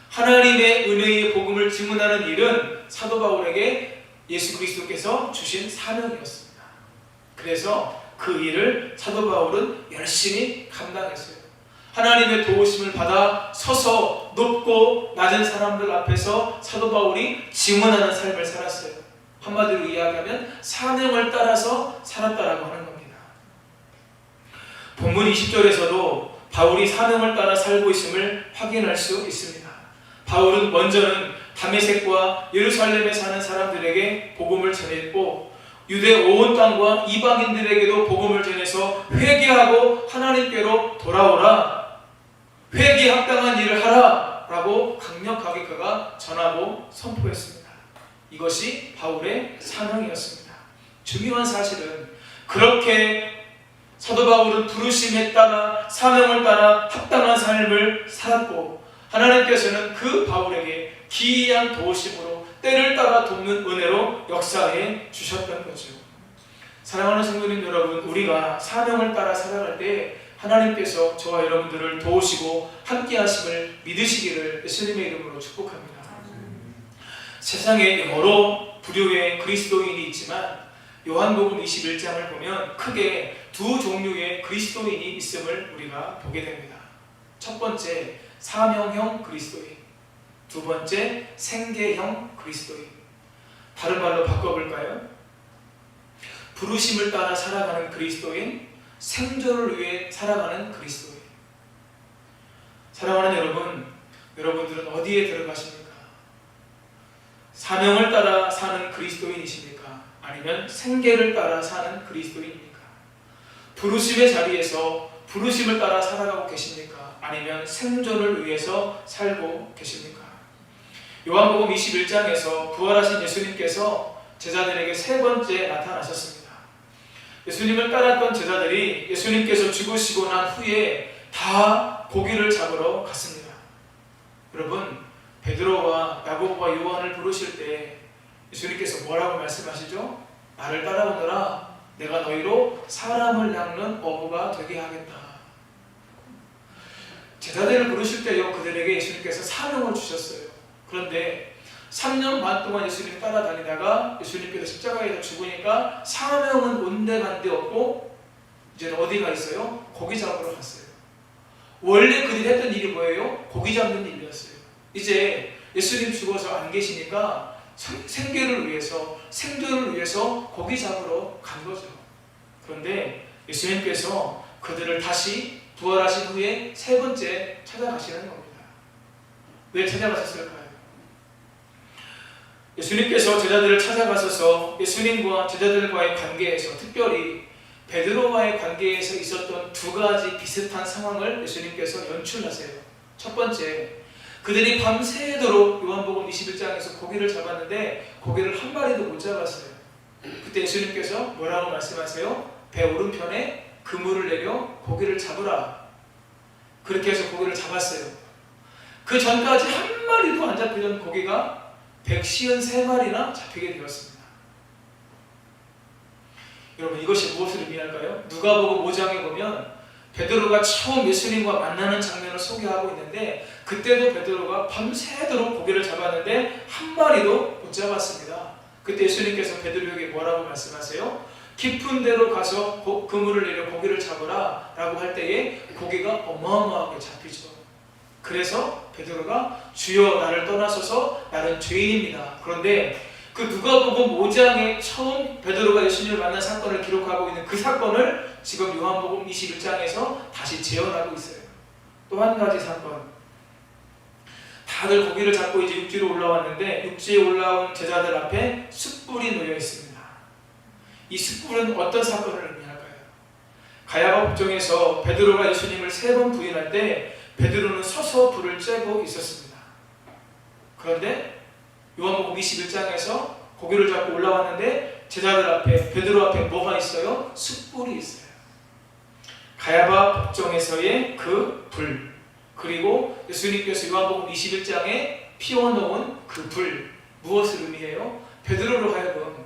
하나님의 은혜의 복음을 증언하는 일은 사도 바울에게 예수 그리스도께서 주신 사명이었습니다. 그래서 그 일을 사도 바울은 열심히 감당했어요. 하나님의 도우심을 받아 서서 높고 낮은 사람들 앞에서 사도 바울이 증언하는 삶을 살았어요. 한마디로 이야기하면 사명을 따라서 살았다라고 하는 겁니다. 본문 20절에서도 바울이 사명을 따라 살고 있음을 확인할 수 있습니다. 바울은 먼저는 다메섹과 예루살렘에 사는 사람들에게 복음을 전했고, 유대 온 땅과 이방인들에게도 복음을 전해서 회개하고 하나님께로 돌아오라, 회개에 합당한 일을 하라 라고 강력하게 그가 전하고 선포했습니다. 이것이 바울의 사명이었습니다. 중요한 사실은 그렇게 사도 바울은 부르심에 따라 사명을 따라 합당한 삶을 살았고, 하나님께서는 그 바울에게 기이한 도우심으로 때를 따라 돕는 은혜로 역사해 주셨던 거죠. 사랑하는 성도님 여러분, 우리가 사명을 따라 살아갈 때 하나님께서 저와 여러분들을 도우시고 함께 하심을 믿으시기를 예수님의 이름으로 축복합니다. 세상에 여러 부류의 그리스도인이 있지만 요한복음 21장을 보면 크게 두 종류의 그리스도인이 있음을 우리가 보게 됩니다. 첫 번째, 사명형 그리스도인, 두 번째, 생계형 그리스도인. 다른 말로 바꿔볼까요? 부르심을 따라 살아가는 그리스도인, 생존을 위해 살아가는 그리스도인. 사랑하는 여러분, 여러분들은 어디에 들어가십니까? 사명을 따라 사는 그리스도인이십니까? 아니면 생계를 따라 사는 그리스도인입니까? 부르심의 자리에서 부르심을 따라 살아가고 계십니까? 아니면 생존을 위해서 살고 계십니까? 요한복음 21장에서 부활하신 예수님께서 제자들에게 세 번째 나타나셨습니다. 예수님을 따랐던 제자들이 예수님께서 죽으시고 난 후에 다 고기를 잡으러 갔습니다. 여러분, 베드로와 야고보와 요한을 부르실 때 예수님께서 뭐라고 말씀하시죠? 나를 따라오너라, 내가 너희로 사람을 낚는 어부가 되게 하겠다. 제자들을 부르실 때요, 그들에게 예수님께서 사명을 주셨어요. 그런데 3년 반 동안 예수님 따라다니다가 예수님께서 십자가에서 죽으니까 사명은 온데간데 없고 이제는 어디가 있어요? 고기 잡으러 갔어요. 원래 그들이 했던 일이 뭐예요? 고기 잡는 일이었어요. 이제 예수님 죽어서 안 계시니까 생계를 위해서, 생존을 위해서 고기 잡으러 간 거죠. 그런데 예수님께서 그들을 다시 부활하신 후에 세 번째 찾아가시는 겁니다. 왜 찾아가셨을까요? 예수님께서 제자들을 찾아가셔서 예수님과 제자들과의 관계에서, 특별히 베드로와의 관계에서 있었던 두 가지 비슷한 상황을 예수님께서 연출하세요. 첫 번째, 그들이 밤새도록 요한복음 21장에서 고기를 잡았는데 고기를 한 마리도 못 잡았어요. 그때 예수님께서 뭐라고 말씀하세요? 배 오른편에 그물을 내려 고기를 잡으라. 그렇게 해서 고기를 잡았어요. 그 전까지 한 마리도 안 잡히던 고기가 153마리나 잡히게 되었습니다. 여러분, 이것이 무엇을 의미할까요? 누가복음 5장에 보면 베드로가 처음 예수님과 만나는 장면을 소개하고 있는데, 그때도 베드로가 밤새도록 고기를 잡았는데 한 마리도 못 잡았습니다. 그때 예수님께서 베드로에게 뭐라고 말씀하세요? 깊은 데로 가서 그물을 내려 고기를 잡으라 라고 할 때에 고기가 어마어마하게 잡히죠. 그래서 베드로가 주여 나를 떠나소서 나는 죄인입니다. 그런데 그 누가복음 5장에 처음 베드로가 예수님을 만난 사건을 기록하고 있는 그 사건을 지금 요한복음 21장에서 다시 재현하고 있어요. 또 한 가지 사건, 다들 고기를 잡고 이제 육지로 올라왔는데 육지에 올라온 제자들 앞에 숯불이 놓여 있습니다. 이 숯불은 어떤 사건을 의미할까요? 가야바 법정에서 베드로가 예수님을 3번 부인할 때 베드로는 서서 불을 쬐고 있었습니다. 그런데 요한복음 21장에서 고개를 잡고 올라왔는데 제자들 앞에, 베드로 앞에 뭐가 있어요? 숯불이 있어요. 가야바 법정에서의 그 불, 그리고 예수님께서 요한복음 21장에 피워놓은 그 불, 무엇을 의미해요? 베드로로 하여금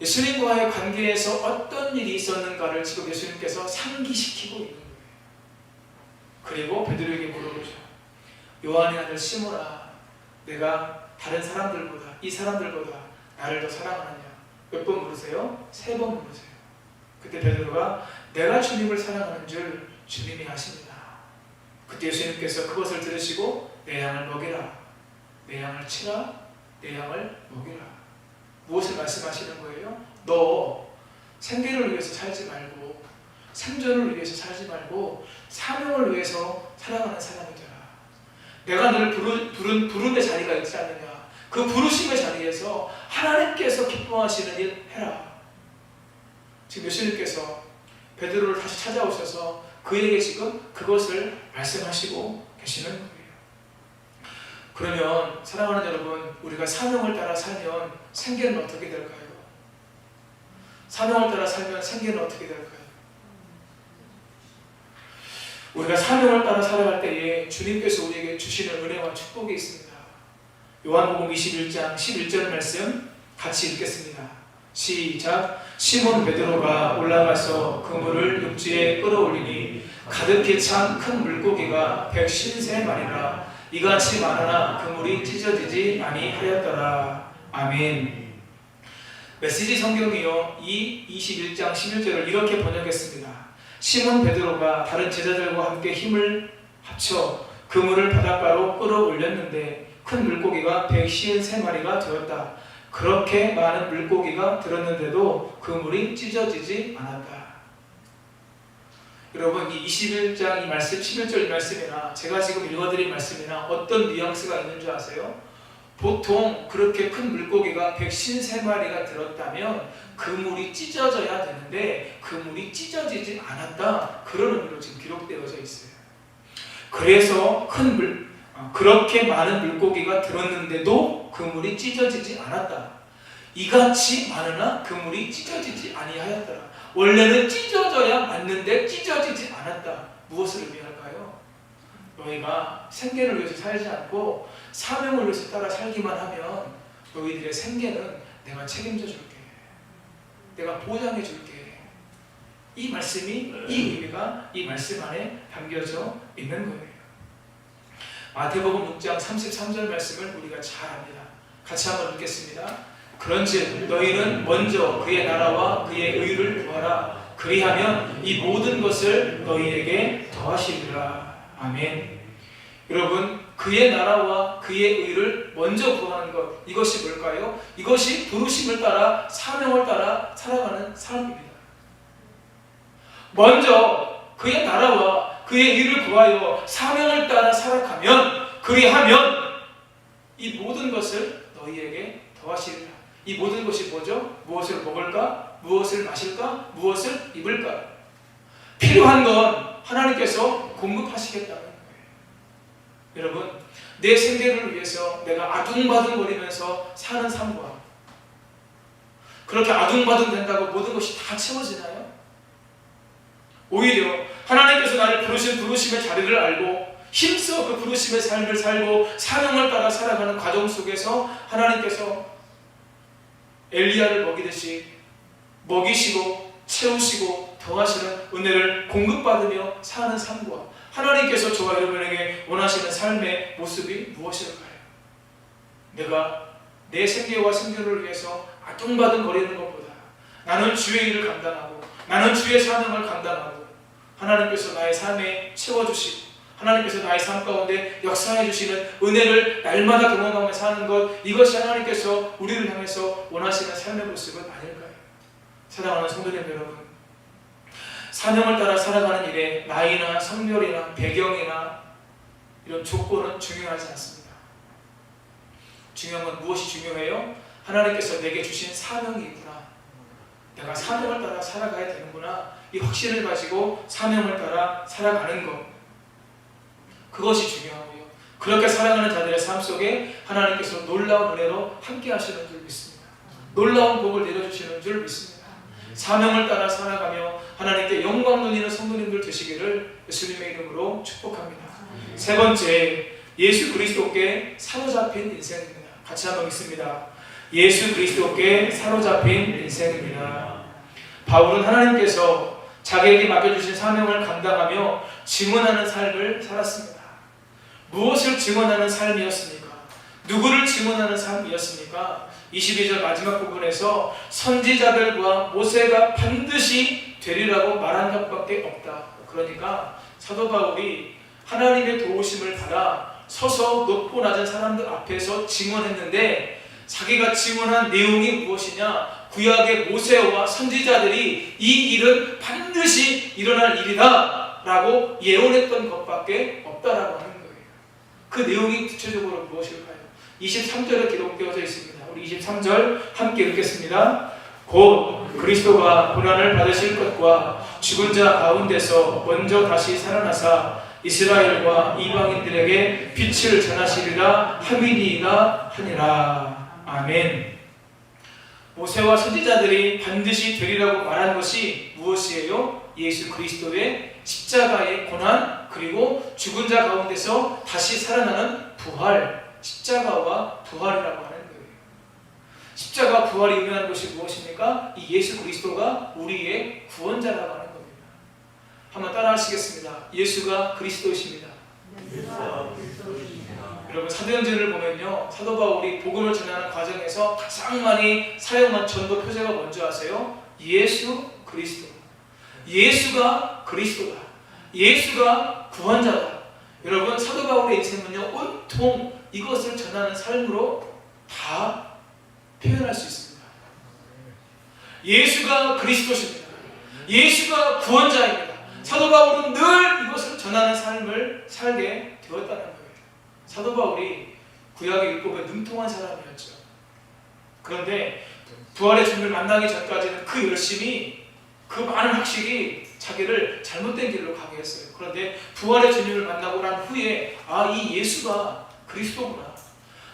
예수님과의 관계에서 어떤 일이 있었는가를 지금 예수님께서 상기시키고 있는 거예요. 그리고 베드로에게 물어보죠. 요한의 아들 시몬아, 내가 다른 사람들보다, 이 사람들보다 나를 더 사랑하느냐? 몇 번 물으세요? 3번 물으세요. 그때 베드로가 내가 주님을 사랑하는 줄 주님이 아십니다. 그때 예수님께서 그것을 들으시고 내 양을 먹이라, 내 양을 치라, 내 양을 먹이라. 무엇을 말씀하시는 거예요? 너 생계를 위해서 살지 말고, 생존을 위해서 살지 말고 사명을 위해서 살아가는 사람이 되라. 내가 늘 부른 부름의 자리가 있지 않느냐? 그 부르심의 자리에서 하나님께서 기뻐하시는 일 해라. 지금 예수님께서 베드로를 다시 찾아오셔서 그에게 지금 그것을 말씀하시고 계시는 거예요. 그러면 사랑하는 여러분, 우리가 사명을 따라 살면 생계는 어떻게 될까요? 사명을 따라 살면 생계는 어떻게 될까요? 우리가 사명을 따라 살아갈 때에 주님께서 우리에게 주시는 은혜와 축복이 있습니다. 요한복음 21장 11절 말씀 같이 읽겠습니다. 시작. 시몬 베드로가 올라가서 그물을 육지에 끌어올리니 가득히 찬 큰 물고기가 153마리라 이같이 많으나 그물이 찢어지지 아니하였더라. 아멘. 메시지 성경이요, 이 21장 11절을 이렇게 번역했습니다. 시몬 베드로가 다른 제자들과 함께 힘을 합쳐 그물을 바닷가로 끌어올렸는데 큰 물고기가 153마리가 되었다. 그렇게 많은 물고기가 들었는데도 그물이 찢어지지 않았다. 여러분, 이 21장 이 말씀, 11절 이 말씀이나 제가 지금 읽어드린 말씀이나 어떤 뉘앙스가 있는 줄 아세요? 보통 그렇게 큰 물고기가 153마리가 들었다면 그물이 찢어져야 되는데 그물이 찢어지지 않았다. 그런 의미로 지금 기록되어져 있어요. 그래서 그렇게 많은 물고기가 들었는데도 그물이 찢어지지 않았다. 이같이 많으나 그물이 찢어지지 아니하였더라. 원래는 찢어져야 맞는데 찢어지지 않았다. 무엇을 의미할까요? 너희가 생계를 위해서 살지 않고 사명을 위해서 따라 살기만 하면 너희들의 생계는 내가 책임져 줄게. 내가 보장해 줄게. 이 말씀이, 이 의미가 이 말씀 안에 담겨져 있는 거예요. 마태복음 6장 33절 말씀을 우리가 잘 압니다. 같이 한번 읽겠습니다. 그런즉 너희는 먼저 그의 나라와 그의 의를 구하라. 그리하면 이 모든 것을 너희에게 더하시리라. 아멘. 여러분, 그의 나라와 그의 의를 먼저 구하는 것, 이것이 뭘까요? 이것이 부르심을 따라 사명을 따라 살아가는 삶입니다. 먼저 그의 나라와 그의 의를 구하여 사명을 따라 살아가면, 그리하면 이 모든 것을 너희에게 더하시리라. 이 모든 것이 뭐죠? 무엇을 먹을까? 무엇을 마실까? 무엇을 입을까? 필요한 건 하나님께서 공급하시겠다는 거예요. 여러분, 내 생계를 위해서 내가 아둥바둥거리면서 사는 삶과 그렇게 아둥바둥 된다고 모든 것이 다 채워지나요? 오히려 하나님께서 나를 부르신 부르심의 자리를 알고 힘써 그 부르심의 삶을 살고 사명을 따라 살아가는 과정 속에서 하나님께서 엘리야를 먹이듯이 먹이시고 채우시고 더하시는 은혜를 공급받으며 사는 삶과 하나님께서 저와 여러분에게 원하시는 삶의 모습이 무엇일까요? 내가 내 생계와 생존을 위해서 아둥바둥거리는 것보다 나는 주의 일을 감당하고 나는 주의 사명을 감당하고 하나님께서 나의 삶에 채워주시고 하나님께서 나의 삶 가운데 역사해 주시는 은혜를 날마다 경험하며 사는 것, 이것이 하나님께서 우리를 향해서 원하시는 삶의 모습은 아닐까요? 사랑하는 성도님 여러분, 사명을 따라 살아가는 일에 나이나 성별이나 배경이나 이런 조건은 중요하지 않습니다. 중요한 건 무엇이 중요해요? 하나님께서 내게 주신 사명이 있구나. 내가 사명을 따라 살아가야 되는구나. 이 확신을 가지고 사명을 따라 살아가는 것, 그것이 중요하고요. 그렇게 사랑하는 자들의 삶 속에 하나님께서 놀라운 은혜로 함께 하시는 줄 믿습니다. 놀라운 복을 내려주시는 줄 믿습니다. 사명을 따라 살아가며 하나님께 영광 돌리는 성도님들 되시기를 예수님의 이름으로 축복합니다. 세 번째, 예수 그리스도께 사로잡힌 인생입니다. 같이 한번 읽습니다. 예수 그리스도께 사로잡힌 인생입니다. 바울은 하나님께서 자기에게 맡겨주신 사명을 감당하며 증언하는 삶을 살았습니다. 무엇을 증언하는 삶이었습니까? 누구를 증언하는 삶이었습니까? 22절 마지막 부분에서 선지자들과 모세가 반드시 되리라고 말한 것밖에 없다. 그러니까 사도 바울이 하나님의 도우심을 받아 서서 높고 낮은 사람들 앞에서 증언했는데, 자기가 증언한 내용이 무엇이냐? 구약의 모세와 선지자들이 이 일은 반드시 일어날 일이다 라고 예언했던 것밖에 없다라고 하는 거예요. 그 내용이 구체적으로 무엇일까요? 23절에 기록되어져 있습니다. 우리 23절 함께 읽겠습니다. 곧 그리스도가 고난을 받으실 것과 죽은 자 가운데서 먼저 다시 살아나사 이스라엘과 이방인들에게 빛을 전하시리라 함이니이다 하니라. 아멘. 모세와 선지자들이 반드시 되리라고 말한 것이 무엇이에요? 예수 그리스도의 십자가의 고난, 그리고 죽은 자 가운데서 다시 살아나는 부활, 십자가와 부활이라고 하는 거예요. 십자가 부활이 의미하는 것이 무엇입니까? 이 예수 그리스도가 우리의 구원자라고 하는 겁니다. 한번 따라 하시겠습니다. 예수가 그리스도이십니다. 여러분, 사도행전을 보면요, 사도 바울이 복음을 전하는 과정에서 가장 많이 사용한 전도 표제가 뭔지 아세요? 예수 그리스도. 예수가 그리스도다. 예수가 구원자다. 여러분, 사도 바울의 인생은요, 온통 이것을 전하는 삶으로 다 표현할 수 있습니다. 예수가 그리스도십니다. 예수가 구원자입니다. 사도 바울은 늘 이것을 전하는 삶을 살게 되었다는 거예요. 사도 바울이 구약의 율법에 능통한 사람이었죠. 그런데 부활의 주님을 만나기 전까지는 그 열심이, 그 많은 학식이 자기를 잘못된 길로 가게 했어요. 그런데 부활의 주님을 만나고 난 후에 이 예수가 그리스도구나.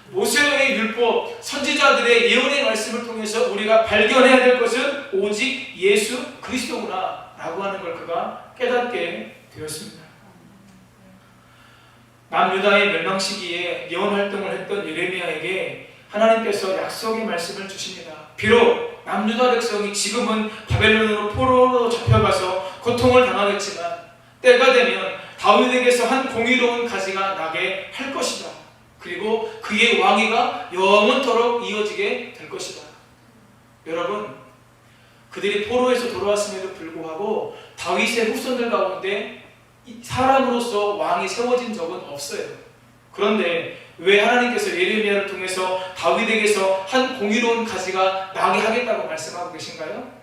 모세의 율법, 선지자들의 예언의 말씀을 통해서 우리가 발견해야 될 것은 오직 예수 그리스도구나 라고 하는 걸 그가 깨닫게 되었습니다. 남유다의 멸망 시기에 예언 활동을 했던 예레미야에게 하나님께서 약속의 말씀을 주십니다. 비록 남유다 백성이 지금은 바벨론으로 포로로 잡혀가서 고통을 당하겠지만 때가 되면 다윗에게서 한 공의로운 가지가 나게 할 것이다. 그리고 그의 왕위가 영원토록 이어지게 될 것이다. 여러분, 그들이 포로에서 돌아왔음에도 불구하고 다윗의 후손들 가운데 사람으로서 왕이 세워진 적은 없어요. 그런데 왜 하나님께서 예레미야를 통해서 다윗에게서 한 공의로운 가지가 나게 하겠다고 말씀하고 계신가요?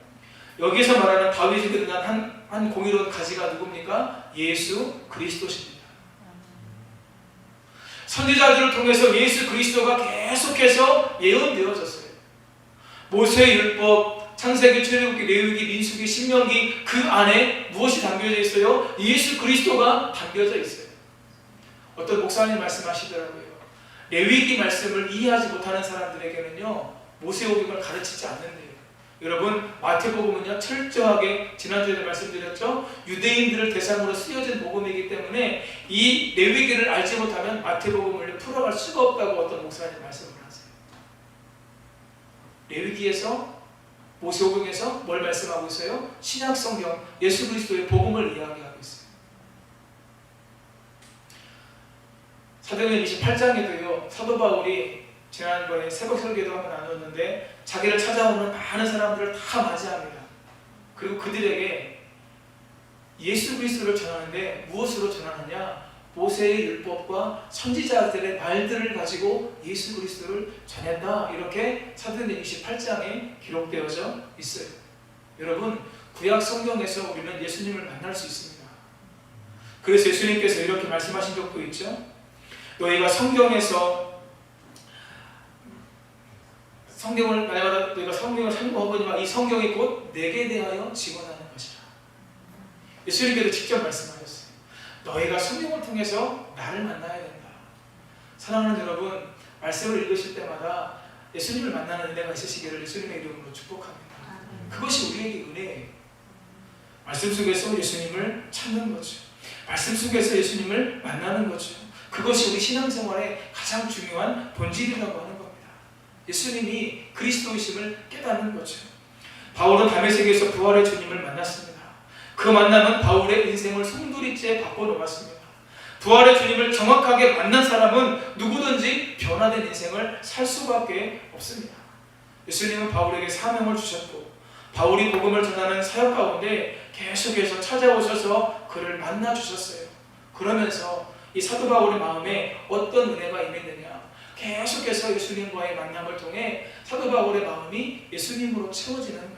여기서 말하는 다윗에게 난 한 공의로운 가지가 누굽니까? 예수 그리스도십니다. 선지자들을 통해서 예수 그리스도가 계속해서 예언되어졌어요. 모세의 율법, 창세기, 출애굽기, 레위기, 민수기, 신명기, 그 안에 무엇이 담겨져 있어요? 예수 그리스도가 담겨져 있어요. 어떤 목사님 말씀하시더라고요. 레위기 말씀을 이해하지 못하는 사람들에게는요, 모세오경을 가르치지 않는데요. 여러분, 마태복음은요, 철저하게 지난주에 말씀드렸죠, 유대인들을 대상으로 쓰여진 복음이기 때문에 이 레위기를 알지 못하면 마태복음을 풀어갈 수가 없다고 어떤 목사님 말씀을 하세요. 레위기에서, 모세오경에서 뭘 말씀하고 있어요? 신약성경, 예수 그리스도의 복음을 이야기하고 있어요. 사도행전 28장에도요, 사도 바울이 지난번에 새벽 설교도 한번 나눴는데 자기를 찾아오는 많은 사람들을 다 맞이합니다. 그리고 그들에게 예수 그리스도를 전하는데 무엇으로 전하느냐? 모세의 율법과 선지자들의 말들을 가지고 예수 그리스도를 전한다. 이렇게 사도행전 28장에 기록되어져 있어요. 여러분, 구약 성경에서 우리는 예수님을 만날 수 있습니다. 그래서 예수님께서 이렇게 말씀하신 적도 있죠. 너희가 성경에서 날마다 너희가 성경을 참고하거니와 이 성경이 곧 내게 대하여 증언하는 것이라. 예수님께서 직접 말씀하셨어요. 너희가 성경을 통해서 나를 만나야 된다. 사랑하는 여러분, 말씀을 읽으실 때마다 예수님을 만나는 은혜가 있으시기를 예수님의 이름으로 축복합니다. 그것이 우리에게 은혜예요. 말씀 속에서 예수님을 찾는 거죠. 말씀 속에서 예수님을 만나는 거죠. 그것이 우리 신앙생활의 가장 중요한 본질이라고 하는 겁니다. 예수님이 그리스도이심을 깨닫는 거죠. 바울은 다메섹에서 부활의 주님을 만났습니다. 그 만남은 바울의 인생을 송두리째 바꿔놓았습니다. 부활의 주님을 정확하게 만난 사람은 누구든지 변화된 인생을 살 수밖에 없습니다. 예수님은 바울에게 사명을 주셨고 바울이 복음을 전하는 사역 가운데 계속해서 찾아오셔서 그를 만나 주셨어요. 그러면서 이 사도 바울의 마음에 어떤 은혜가 임했느냐, 계속해서 예수님과의 만남을 통해 사도 바울의 마음이 예수님으로 채워지는 거예요.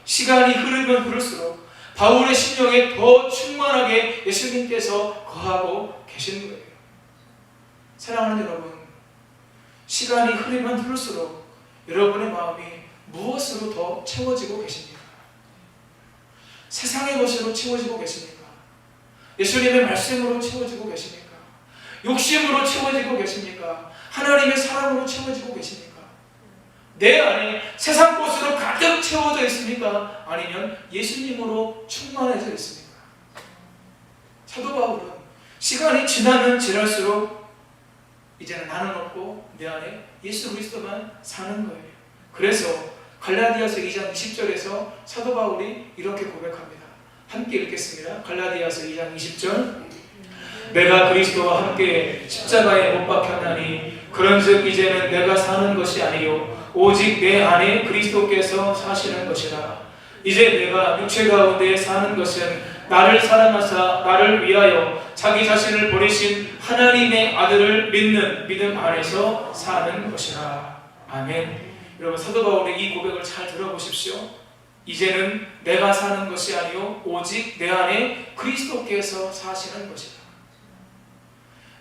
시간이 흐르면 흐를수록 바울의 심령에 더 충만하게 예수님께서 거하고 계신 거예요. 사랑하는 여러분, 시간이 흐르면 흐를수록 여러분의 마음이 무엇으로 더 채워지고 계십니까? 세상의 것으로 채워지고 계십니까? 예수님의 말씀으로 채워지고 계십니까? 욕심으로 채워지고 계십니까? 하나님의 사랑으로 채워지고 계십니까? 내 안에 세상 것으로 가득 채워져 있습니까? 아니면 예수님으로 충만해져 있습니까? 사도 바울은 시간이 지나면 지날수록 이제는 나는 없고 내 안에 예수 그리스도만 사는 거예요. 그래서 갈라디아서 2장 20절에서 사도 바울이 이렇게 고백합니다. 함께 읽겠습니다. 갈라디아서 2장 20절. 내가 그리스도와 함께 십자가에 못 박혔나니 그런즉 이제는 내가 사는 것이 아니요 오직 내 안에 그리스도께서 사시는 것이라. 이제 내가 육체 가운데 사는 것은 나를 사랑하사 나를 위하여 자기 자신을 버리신 하나님의 아들을 믿는 믿음 안에서 사는 것이라. 아멘. 여러분, 사도 바울의 이 고백을 잘 들어보십시오. 이제는 내가 사는 것이 아니요 오직 내 안에 그리스도께서 사시는 것이다.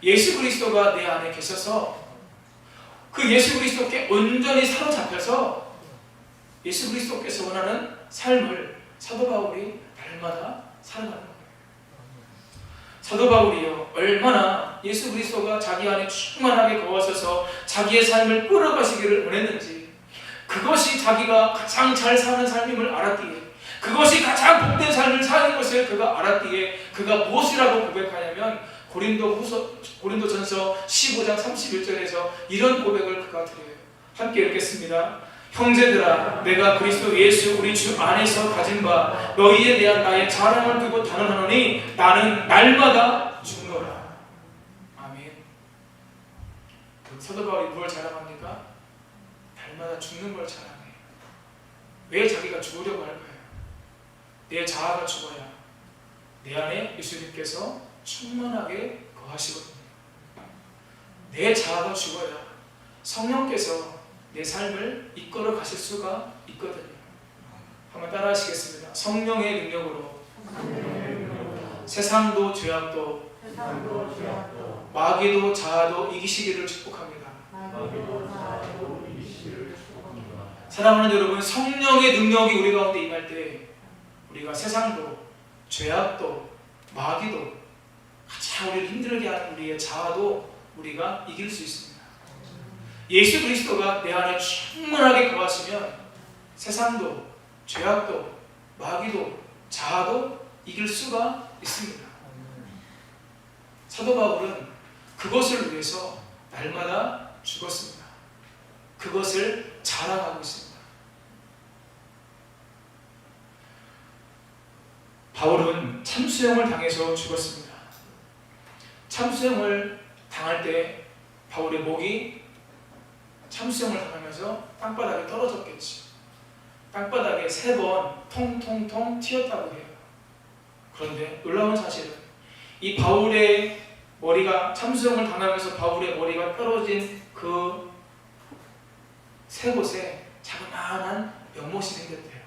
예수 그리스도가 내 안에 계셔서 그 예수 그리스도께 온전히 사로잡혀서 예수 그리스도께서 원하는 삶을 사도 바울이 날마다 살아가는 거예요. 사도 바울이요, 얼마나 예수 그리스도가 자기 안에 충만하게 거하셔서 자기의 삶을 끌어가시기를 원했는지, 그것이 자기가 가장 잘 사는 삶임을 알았기에, 그것이 가장 복된 삶을 사는 것을 그가 알았기에 그가 무엇이라고 고백하냐면 고린도전서 15장 31절에서 이런 고백을 그가 드려요. 함께 읽겠습니다. 형제들아, 내가 그리스도 예수 우리 주 안에서 가진 바 너희에 대한 나의 자랑을 두고 단언하노니 나는 날마다 죽노라. 아멘. 사도 바울이 무엇을 자랑합니까? 날마다 죽는 걸 자랑해요. 왜 자기가 죽으려고 할까요? 내 자아가 죽어야 내 안에 예수님께서 충만하게 거하시거든요. 내 자아가 죽어야 성령께서 내 삶을 이끌어 가실 수가 있거든요. 한번 따라 하시겠습니다. 성령의 능력으로 세상도 죄악도 마귀도 자아도 이기시기를 축복합니다. 사랑하는 여러분, 성령의 능력이 우리 가운데 임할 때 우리가 세상도 죄악도 마귀도 가장 우리를 힘들게 하는 우리의 자아도 우리가 이길 수 있습니다. 예수 그리스도가 내 안에 충만하게 거하시면 세상도 죄악도 마귀도 자아도 이길 수가 있습니다. 사도 바울은 그것을 위해서 날마다 죽었습니다. 그것을 자랑하고 있습니다. 바울은 참수형을 당해서 죽었습니다. 참수형을 당할 때 바울의 목이 참수형을 당하면서 땅바닥에 떨어졌겠지. 땅바닥에 3번 통통통 튀었다고 해요. 그런데 놀라운 사실은 이 바울의 머리가 참수형을 당하면서 바울의 머리가 떨어진 그 3곳에 자그마한 연못이 생겼대요.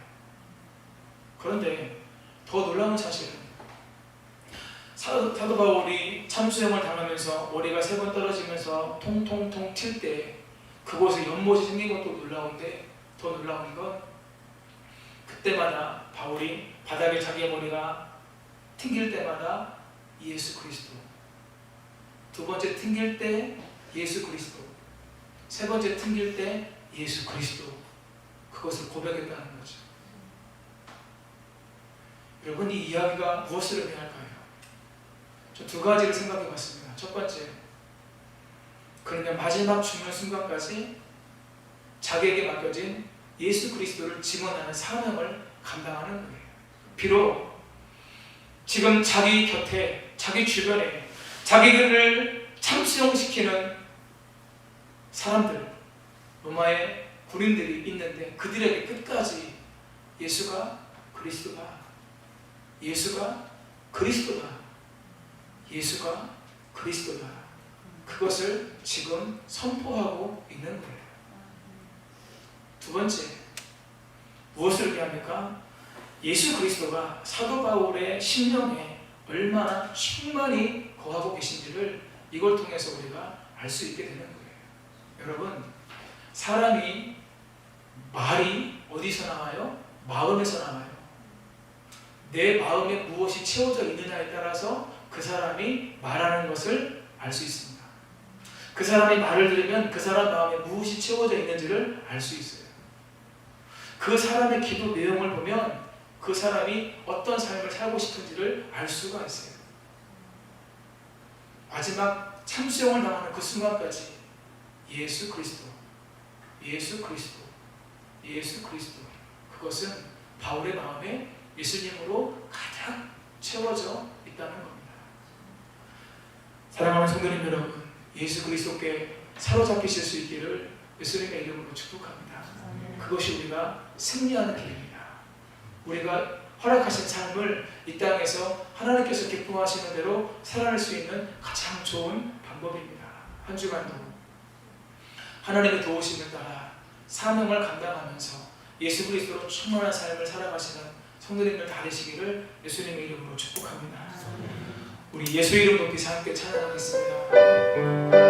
그런데 더 놀라운 사실은 사도 바울이 참수형을 당하면서 머리가 3번 떨어지면서 통통통 튈 때 그곳에 연못이 생긴 것도 놀라운데 더 놀라운 건 그때마다 바울이 바닥에 자기의 머리가 튕길 때마다 예수 그리스도. 두 번째 튕길 때 예수 그리스도. 세 번째 튕길 때 예수 그리스도. 그것을 고백했다는 거죠. 여러분, 이 이야기가 무엇을 의미할까요? 저 두 가지를 생각해 봤습니다. 첫 번째, 그러면 마지막 죽는 순간까지 자기에게 맡겨진 예수 그리스도를 증언하는 사명을 감당하는 거예요. 비록 지금 자기 곁에, 자기 주변에 자기를 참수용시키는 사람들, 로마의 군인들이 있는데 그들에게 끝까지 예수가 그리스도다, 예수가 그리스도다, 예수가 그리스도다, 그것을 지금 선포하고 있는 거예요. 두 번째, 무엇을 의미합니까? 예수 그리스도가 사도 바울의 심령에 얼마나 충만히 거하고 계신지를 이걸 통해서 우리가 알 수 있게 되는 거예요. 여러분, 사람이 말이 어디서 나와요? 마음에서 나와요. 내 마음에 무엇이 채워져 있느냐에 따라서 그 사람이 말하는 것을 알 수 있습니다. 그 사람이 말을 들으면 그 사람 마음에 무엇이 채워져 있는지를 알 수 있어요. 그 사람의 기도 내용을 보면 그 사람이 어떤 삶을 살고 싶은지를 알 수가 있어요. 마지막 참수형을 당하는 그 순간까지 예수 그리스도, 예수 그리스도, 예수 그리스도, 그것은 바울의 마음에 예수님으로 가득 채워져 있다는 겁니다. 사랑하는 성도님 여러분, 예수 그리스도께 사로잡히실 수 있기를 예수님의 이름으로 축복합니다. 그것이 우리가 승리하는 길입니다. 우리가 허락하신 삶을 이 땅에서 하나님께서 기뻐하시는 대로 살아낼 수 있는 가장 좋은 방법입니다. 한 주간도 하나님의 도우심을 따라 사명을 감당하면서 예수 그리스도로 충만한 삶을 살아가시는 성도님들 다 되시기를 예수님의 이름으로 축복합니다. 우리 예수 이름 높이 함께 찬양하겠습니다.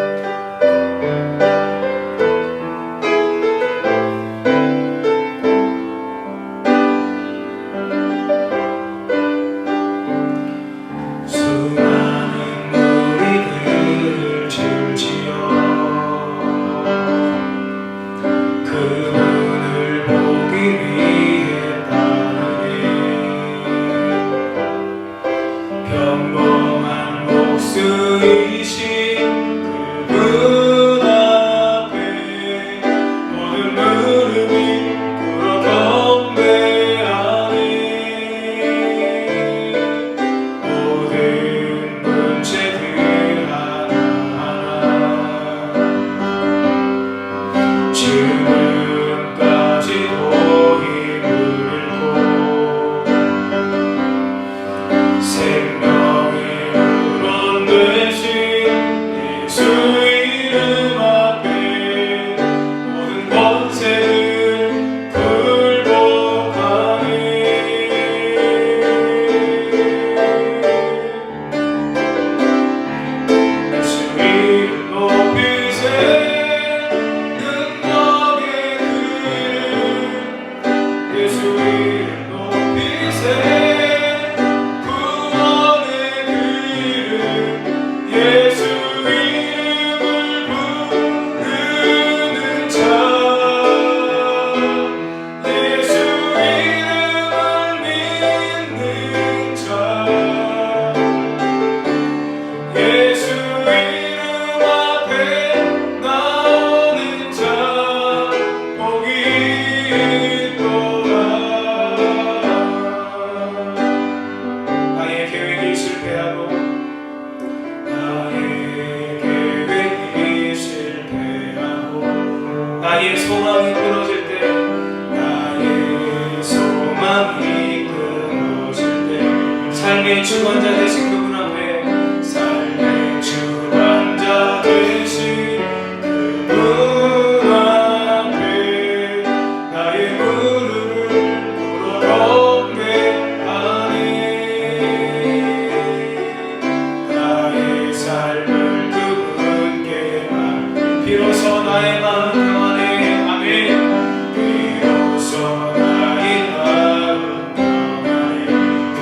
나의 소망이 끊어질 때, 나의 소망이 끊어질 때, 삶의 주관자 되신 그분 앞에, 삶의 주관자 되신 그분 앞에 나의 무릎을 꿇어 경배하네. 나의 삶을 그분께 비로소 나의 마음 평안해. 아멘. 비로소 나의 마음 평안해.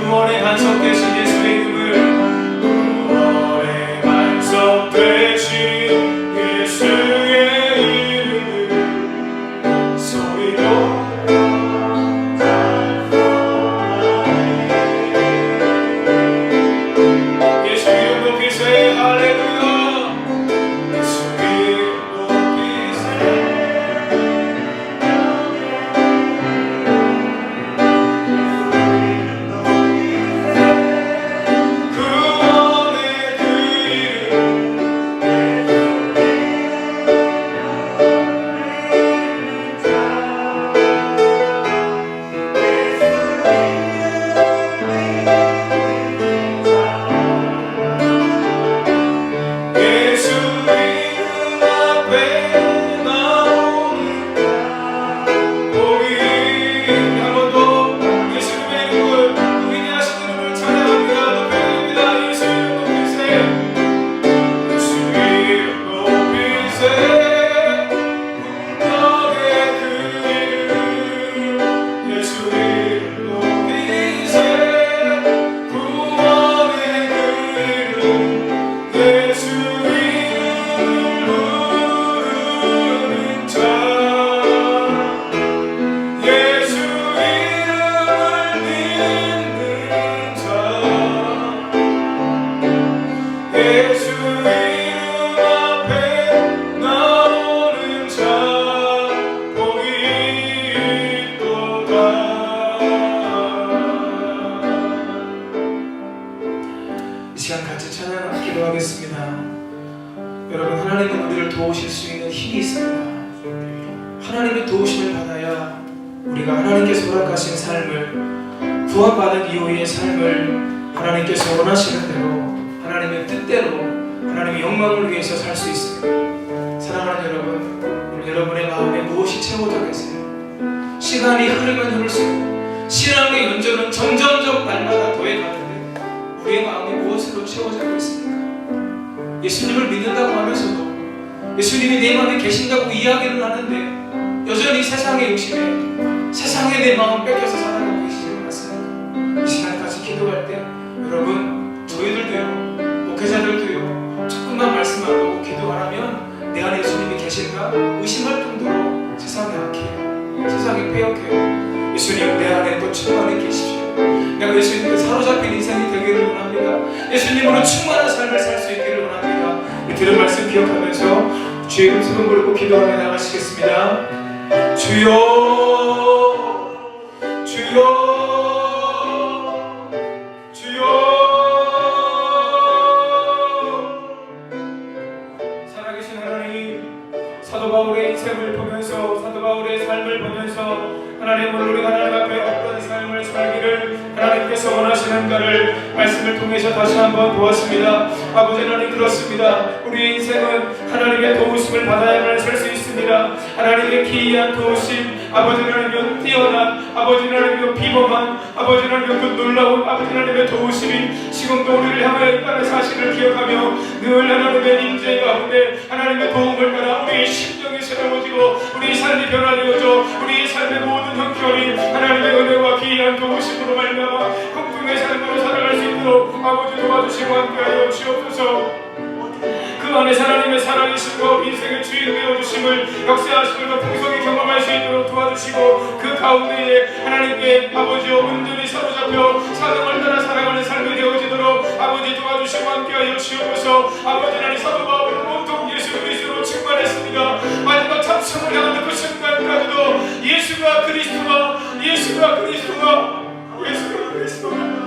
구원의 반석 되신 예수의 이름을 힘이 있습니다. 하나님의 도우심을 받아야 우리가 하나님께서 허락하신 삶을, 구원받은 이후의 삶을 하나님께서 원하시는 대로, 하나님의 뜻대로, 하나님의 영광을 위해서 살 수 있습니다. 사랑하는 여러분, 오늘 여러분의 마음에 무엇이 채워져 계세요? 시간이 흐르면 흐를수록 신앙의 연조는 점점점 날마다 더해가는데 우리의 마음이 무엇으로 채워져 있습니까? 예수님을 믿는다고 하면서도, 예수님이 내 마음에 계신다고 이야기를 하는데 여전히 세상의 욕심에, 세상에 내 마음 뺏겨서 살아가고 계시지 않습니까? 이 시간까지 기도할 때 여러분, 저희들도요, 목회자들도요, 조금만 말씀하고 기도 안 하면 내 안에 예수님이 계신가 의심할 정도로 세상에 악해요. 세상에 패역해요. 예수님, 내 안에 또 충만히 계십시오. 내가 예수님께 사로잡힌 인생이 되기를 원합니다. 예수님으로 충만한 삶을 살 수 있기를 원합니다. 이 들은 말씀 기억하면서 주의 음성을 부르고 기도하며 나가시겠습니다. 주여, 주여, 주여. 살아계신 하나님, 사도 바울의 인생을 보면서, 사도 바울의 삶을 보면서 하나님, 오늘 우리가 하나님 앞에 어떤 삶을 살기를 하나님께서 원하시는가를 말씀을 통해서 다시 한번 보았습니다. 아버지 하나님, 그렇습니다. 우리의 인생은 하나님의 도우심을 받아야만 살 수 있습니다. 하나님의 기이한 도우심, 아버지 하나님의 뛰어난, 아버지 하나님의 비범한, 아버지 하나님의 그 놀라운 아버지 하나님의 도우심이 지금도 우리를 향하여 있다는 사실을 기억하며 늘 하나님의 임재 가운데 하나님의 도움을 따라 우리의 심정이 새로워지고 우리의 삶이 변화되어져 우리의 삶의 모든 형편이 하나님의 은혜와 기이한 도우심으로 말미암아 공중의 삶으로 살아갈 수 있도록 아버지 도와주시고 함께하여 주옵소서. 그 안에 하나님의 살아계심과 인생의 주인 되어주심을, 역사하심을 더 풍성히 경험할 수 있도록 도와주시고 그 가운데에 하나님께 아버지여 온전히 사로잡혀 사명을 따라 살아가는 삶이 되어지도록 아버지 도와주시고 함께하여 주옵소서. 아버지 하나님, 사도 바울은 온통 예수 그리스도로 충만했습니다. 마지막 참성을 향하는 그 순간까지도 예수가 그리스도가, 예수가 그리스도가, 예수가 그리스도가.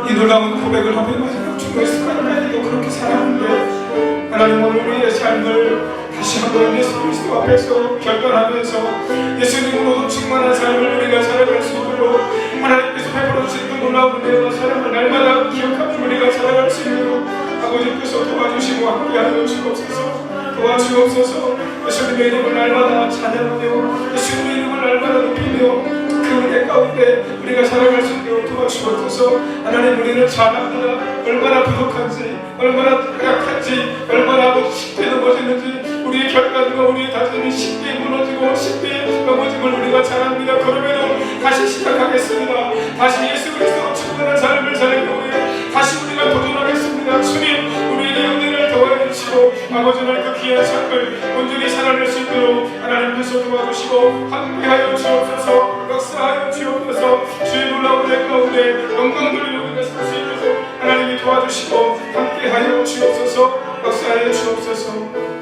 이 놀라운 고백을 하며 마지막 중에서 하나님도 그렇게 살았는데 하나님, 오늘 우리의 삶을 다시 한번 예수 그리스도 앞에서 결단하면서 예수님으로 충만한 삶을 우리가 살아갈 수 있도록 하나님께서 베풀어 주신 그 놀라운 은혜와 사랑을 날마다 기억하며 우리가 살아갈 수 있도록 아버지께서 도와주시고 함께하여 주옵소서. 도와주옵소서. 예수님의 이름을 날마다 찬양하며 예수님의 이름을 날마다 높이며 그 은혜 가운데 우리가 살아갈 수 있도록 도와주옵소서. 하나님, 우리는 잘 압니다. 얼마나 부족한지, 얼마나 약한지, 얼마나 쉽게 넘어지는지, 우리의 결단과 우리의 다짐이 쉽게 무너지고 쉽게 넘어짐을 우리가 잘 압니다. 그러면 다시 시작하겠습니다. 다시 예수 그리스도 충만한 삶을 살기 위해 다시 우리가 도전하겠습니다. 주님, 우리에게 은혜를 더하여 주시고 아버지 하나님, 그 귀한 삶을 온전히 살아낼 수 있도록 하나님께서 도와주시고 함께하여 주옵소서. 역사하여 주옵소서. 주의 놀라운 내 가운데 영광 돌리며 우리가 살 수 있도록 하나님이 도와주시고 함께하여 주옵소서. 역사하여 주옵소서.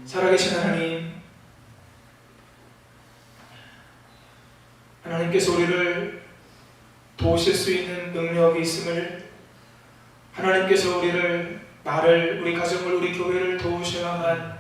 살아계신 하나님, 하나님께서 우리를 도우실 수 있는 능력이 있음을, 하나님께서 우리를, 나를, 우리 가정을, 우리 교회를 도우셔야만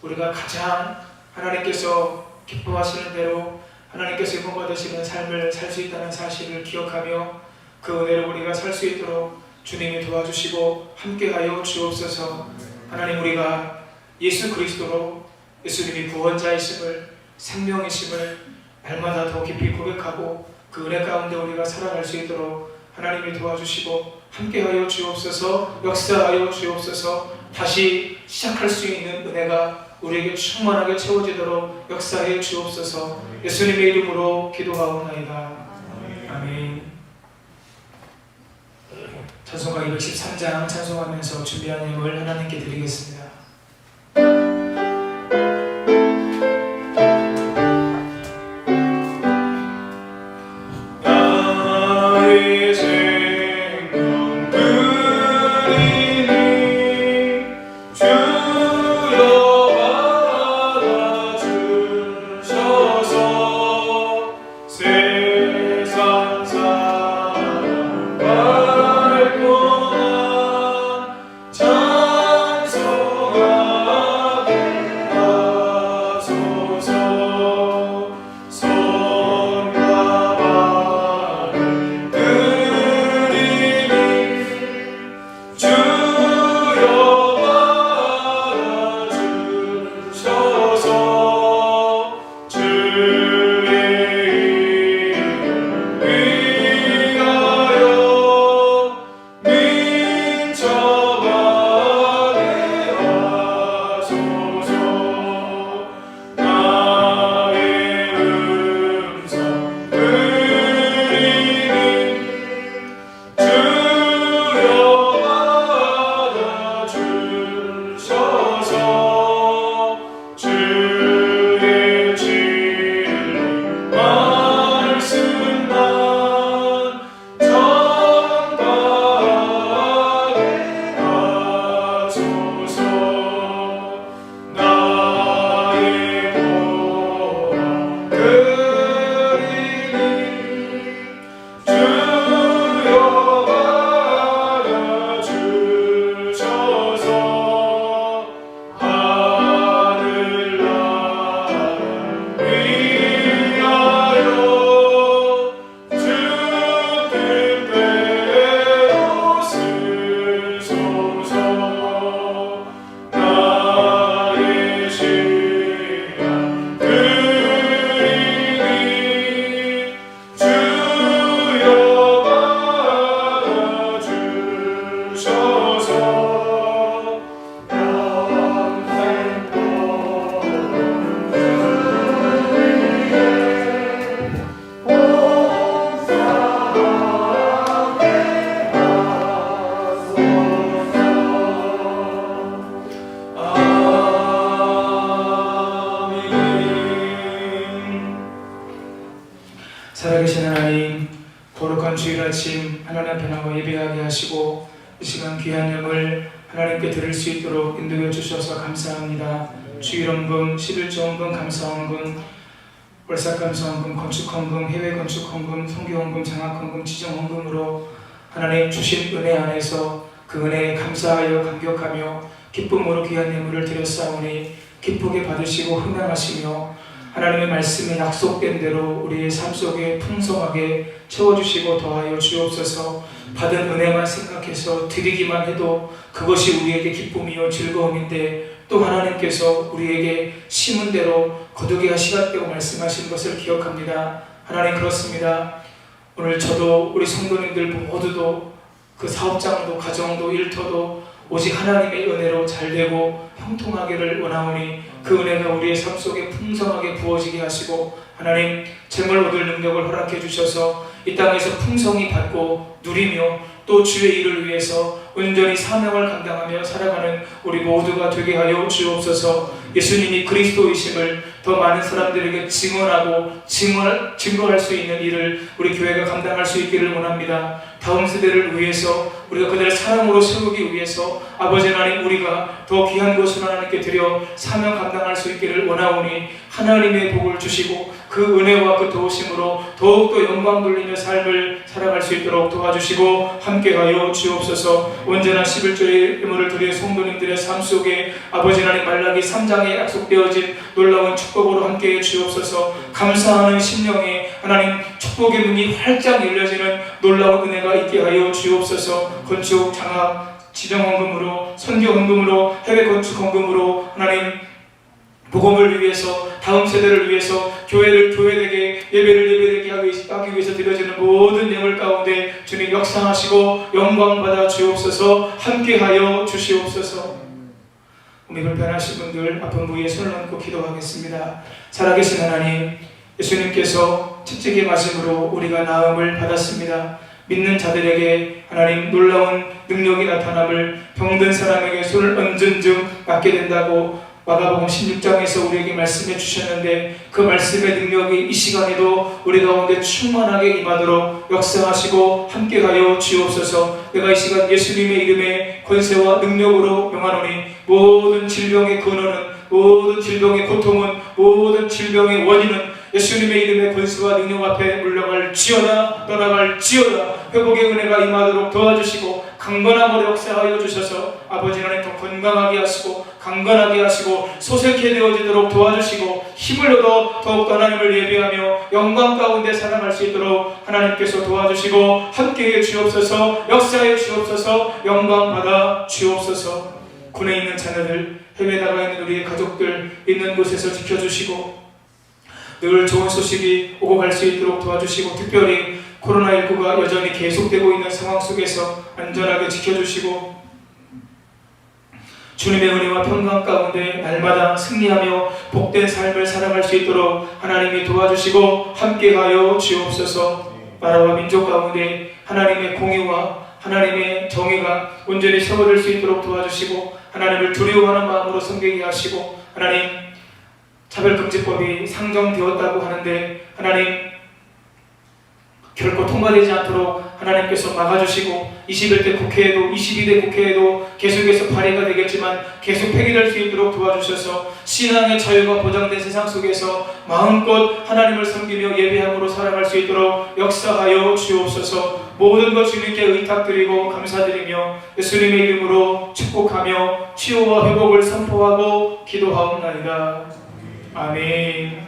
우리가 가장 하나님께서 기뻐하시는 대로 하나님께서 영광받으시는 삶을 살 수 있다는 사실을 기억하며 그 은혜를 우리가 살 수 있도록 주님이 도와주시고 함께하여 주옵소서. 하나님, 우리가 예수 그리스도로 예수님이 구원자이심을, 생명이심을 날마다 더 깊이 고백하고 그 은혜 가운데 우리가 살아갈 수 있도록 하나님이 도와주시고 함께하여 주옵소서. 역사하여 주옵소서. 다시 시작할 수 있는 은혜가 우리에게 충만하게 채워지도록 역사해 주옵소서. 예수님의 이름으로 기도하옵나이다. 아멘. 찬송가 213장 찬송하면서 준비한 예물 하나님께 드리겠습니다. 주 아침 하나님 앞에 나와 예배하게 하시고 이 시간 귀한 영을 하나님께 드릴 수 있도록 인도해 주셔서 감사합니다. 주일헌금, 11조헌금, 감사헌금, 월삭감사헌금, 건축헌금, 해외건축헌금, 선교헌금, 장학헌금, 지정헌금으로 하나님 주신 은혜 안에서 그 은혜에 감사하여 감격하며 기쁨으로 귀한 예물을 드렸사오니 기쁘게 받으시고 흥망하시며 하나님의 말씀에 약속된 대로 우리의 삶 속에 풍성하게 채워주시고 더하여 주옵소서. 받은 은혜만 생각해서 드리기만 해도 그것이 우리에게 기쁨이요 즐거움인데 또 하나님께서 우리에게 심은 대로 거두게 하시겠다고 말씀하신 것을 기억합니다. 하나님 그렇습니다. 오늘 저도 우리 성도님들 모두도 그 사업장도 가정도 일터도 오직 하나님의 은혜로 잘되고 형통하기를 원하오니 그 은혜가 우리의 삶 속에 풍성하게 부어지게 하시고 하나님 재물 얻을 능력을 허락해 주셔서 이 땅에서 풍성히 받고 누리며 또 주의 일을 위해서 온전히 사명을 감당하며 살아가는 우리 모두가 되게 하여 주옵소서. 예수님이 그리스도이심을 더 많은 사람들에게 증언하고 증거할 수 있는 일을 우리 교회가 감당할 수 있기를 원합니다. 다음 세대를 위해서 우리가 그들을 사랑으로 세우기 위해서 아버지 하나님 우리가 더 귀한 것을 하나님께 드려 사명 감당할 수 있기를 원하오니 하나님의 복을 주시고 그 은혜와 그 도우심으로 더욱더 영광 돌리며 삶을 살아갈 수 있도록 도와주시고 함께하여 주옵소서. 온전한 11조의 예물을 드릴 성도님들의 삶 속에 아버지 하나님 말라기 3장에 약속되어진 놀라운 축복으로 함께해 주옵소서. 감사하는 심령에 하나님 축복의 문이 활짝 열려지는 놀라운 은혜가 있게 하여 주옵소서. 건축, 장학, 지정헌금으로 선교헌금으로 해외건축헌금으로 하나님 복음을 위해서 다음 세대를 위해서 교회를 교회되게 예배를 예배되게 하기 위해서 드려지는 모든 예물 가운데 주님 역사하시고 영광 받아 주옵소서. 함께하여 주시옵소서. 몸이 불편하신 분들 아픈 부위에 손을 얹고 기도하겠습니다. 살아계신 하나님 예수님께서 채찍의 맞음으로 우리가 나음을 받았습니다. 믿는 자들에게 하나님 놀라운 능력이 나타남을 병든 사람에게 손을 얹은 즉 낫게 된다고 마가복음 16장에서 우리에게 말씀해 주셨는데 그 말씀의 능력이 이 시간에도 우리 가운데 충만하게 임하도록 역사하시고 함께하여 주옵소서. 내가 이 시간 예수님의 이름의 권세와 능력으로 명하노니 모든 질병의 근원은 모든 질병의 고통은 모든 질병의 원인은 예수님의 이름의 권세와 능력 앞에 물러갈지어다 떠나갈지어다. 회복의 은혜가 임하도록 도와주시고 강건함으로 역사하여 주셔서 아버지 하나님 더 건강하게 하시고 강건하게 하시고 소생케 되어지도록 도와주시고 힘을 얻어 더욱 하나님을 예배하며 영광 가운데 살아갈 수 있도록 하나님께서 도와주시고 함께해 주옵소서. 역사해 주옵소서. 영광 받아 주옵소서. 군에 있는 자녀들 해외에 나가 있는 우리의 가족들 있는 곳에서 지켜주시고 늘 좋은 소식이 오고 갈 수 있도록 도와주시고 특별히 코로나19가 여전히 계속되고 있는 상황 속에서 안전하게 지켜주시고 주님의 은혜와 평강 가운데 날마다 승리하며 복된 삶을 살아갈 수 있도록 하나님이 도와주시고 함께하여 주옵소서. 나라와 민족 가운데 하나님의 공의와 하나님의 정의가 온전히 세워질 수 있도록 도와주시고 하나님을 두려워하는 마음으로 섬기게 하시고 하나님 차별금지법이 상정되었다고 하는데 하나님 결코 통과되지 않도록 하나님께서 막아주시고 21대 국회에도 22대 국회에도 계속해서 발의가 되겠지만 계속 폐기될 수 있도록 도와주셔서 신앙의 자유가 보장된 세상 속에서 마음껏 하나님을 섬기며 예배함으로 살아갈 수 있도록 역사하여 주옵소서. 모든 것 주님께 의탁드리고 감사드리며 예수님의 이름으로 축복하며 치유와 회복을 선포하고 기도하옵나이다. 아멘.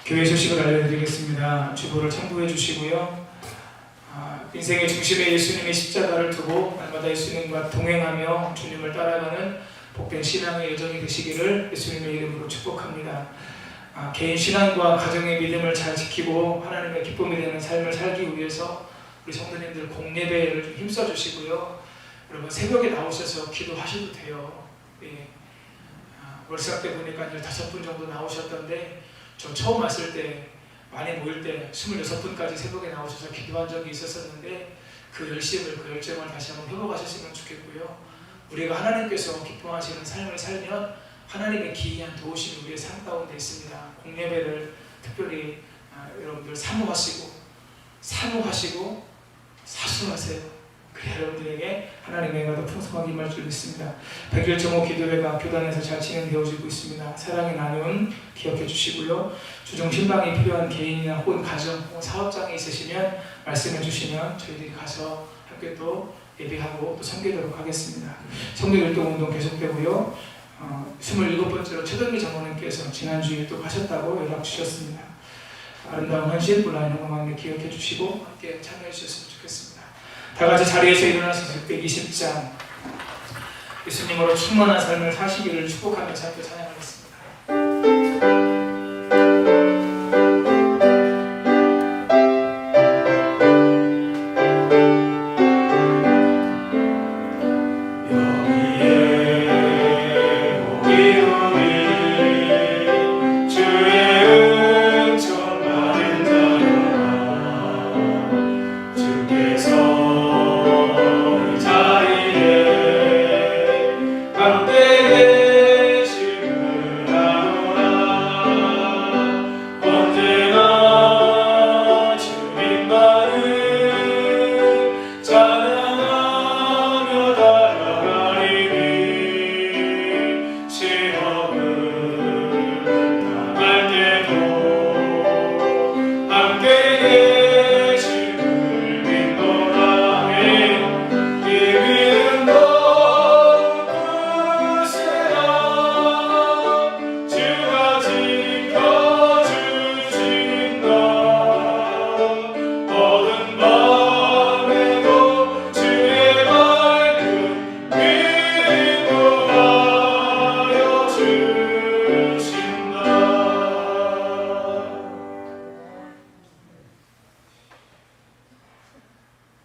교회 소식을 알려드리겠습니다. 주보를 참고해 주시고요. 인생의 중심에 예수님의 십자가를 두고 날마다 예수님과 동행하며 주님을 따라가는 복된 신앙의 여정이 되시기를 예수님의 이름으로 축복합니다. 개인 신앙과 가정의 믿음을 잘 지키고 하나님의 기쁨이 되는 삶을 살기 위해서 우리 성도님들 공예배를 좀 힘써 주시고요. 여러분 새벽에 나오셔서 기도하셔도 돼요. 예. 월삭 때 보니까 15분 정도 나오셨던데 저 처음 왔을 때 많이 모일 때 26분까지 새벽에 나오셔서 기도한 적이 있었었는데 그 열심을 그 열정을 다시 한번 회복하셨으면 좋겠고요. 우리가 하나님께서 기뻐하시는 삶을 살면 하나님의 기이한 도우심이 우리의 삶 가운데 있습니다. 공예배를 특별히 여러분들 사모하시고 사수하세요. 그래야 여러분들에게 하나님의 은혜가 더 풍성하게 임할 줄 믿습니다. 101.5 기도회가 교단에서 잘 진행되어지고 있습니다. 사랑의 나눔 기억해 주시고요. 주중 신방이 필요한 개인이나 혹은 가정 혹은 사업장에 있으시면 말씀해 주시면 저희들이 가서 함께 또 예배하고 또 섬기도록 하겠습니다. 성도율동 운동 계속되고요. 27번째로 최동기 장로님께서 지난주에 또 가셨다고 연락 주셨습니다. 아름다운 헌신 온라인 홍보망에 기억해 주시고 함께 참여해 주셨으면 좋겠습니다. 다 같이 자리에서 일어나서 620장 예수님으로 충만한 삶을 사시기를 축복하면서 함께 찬양하겠습니다.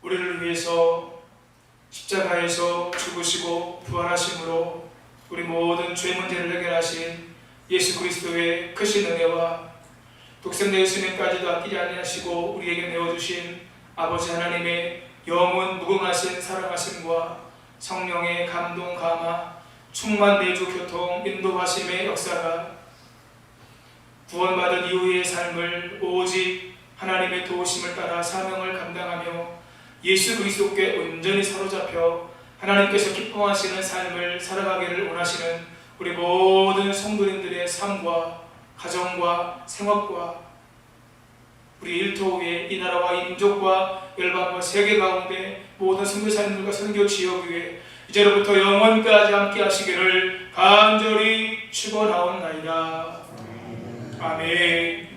우리를 위해서 십자가에서 죽으시고 부활하심으로 우리 모든 죄 문제를 해결하신 예수 그리스도의 크신 은혜와 독생자 예수님까지도 아끼지 아니하시고 우리에게 내어주신 아버지 하나님의 영원 무궁하신 사랑하심과 성령의 감동 감화 충만 내주 교통 인도하심의 역사가 구원받은 이후의 삶을 오직 하나님의 도우심을 따라 사명을 감당하며 예수 그리스도께 온전히 사로잡혀 하나님께서 기뻐하시는 삶을 살아가기를 원하시는 우리 모든 성도님들의 삶과 가정과 생활과 우리 일터위에 이 나라와 이 민족과 열방과 세계 가운데 모든 선교사님들과 선교 지역 위에 이제로부터 영원까지 함께 하시기를 간절히 축원하옵나이다. 아멘.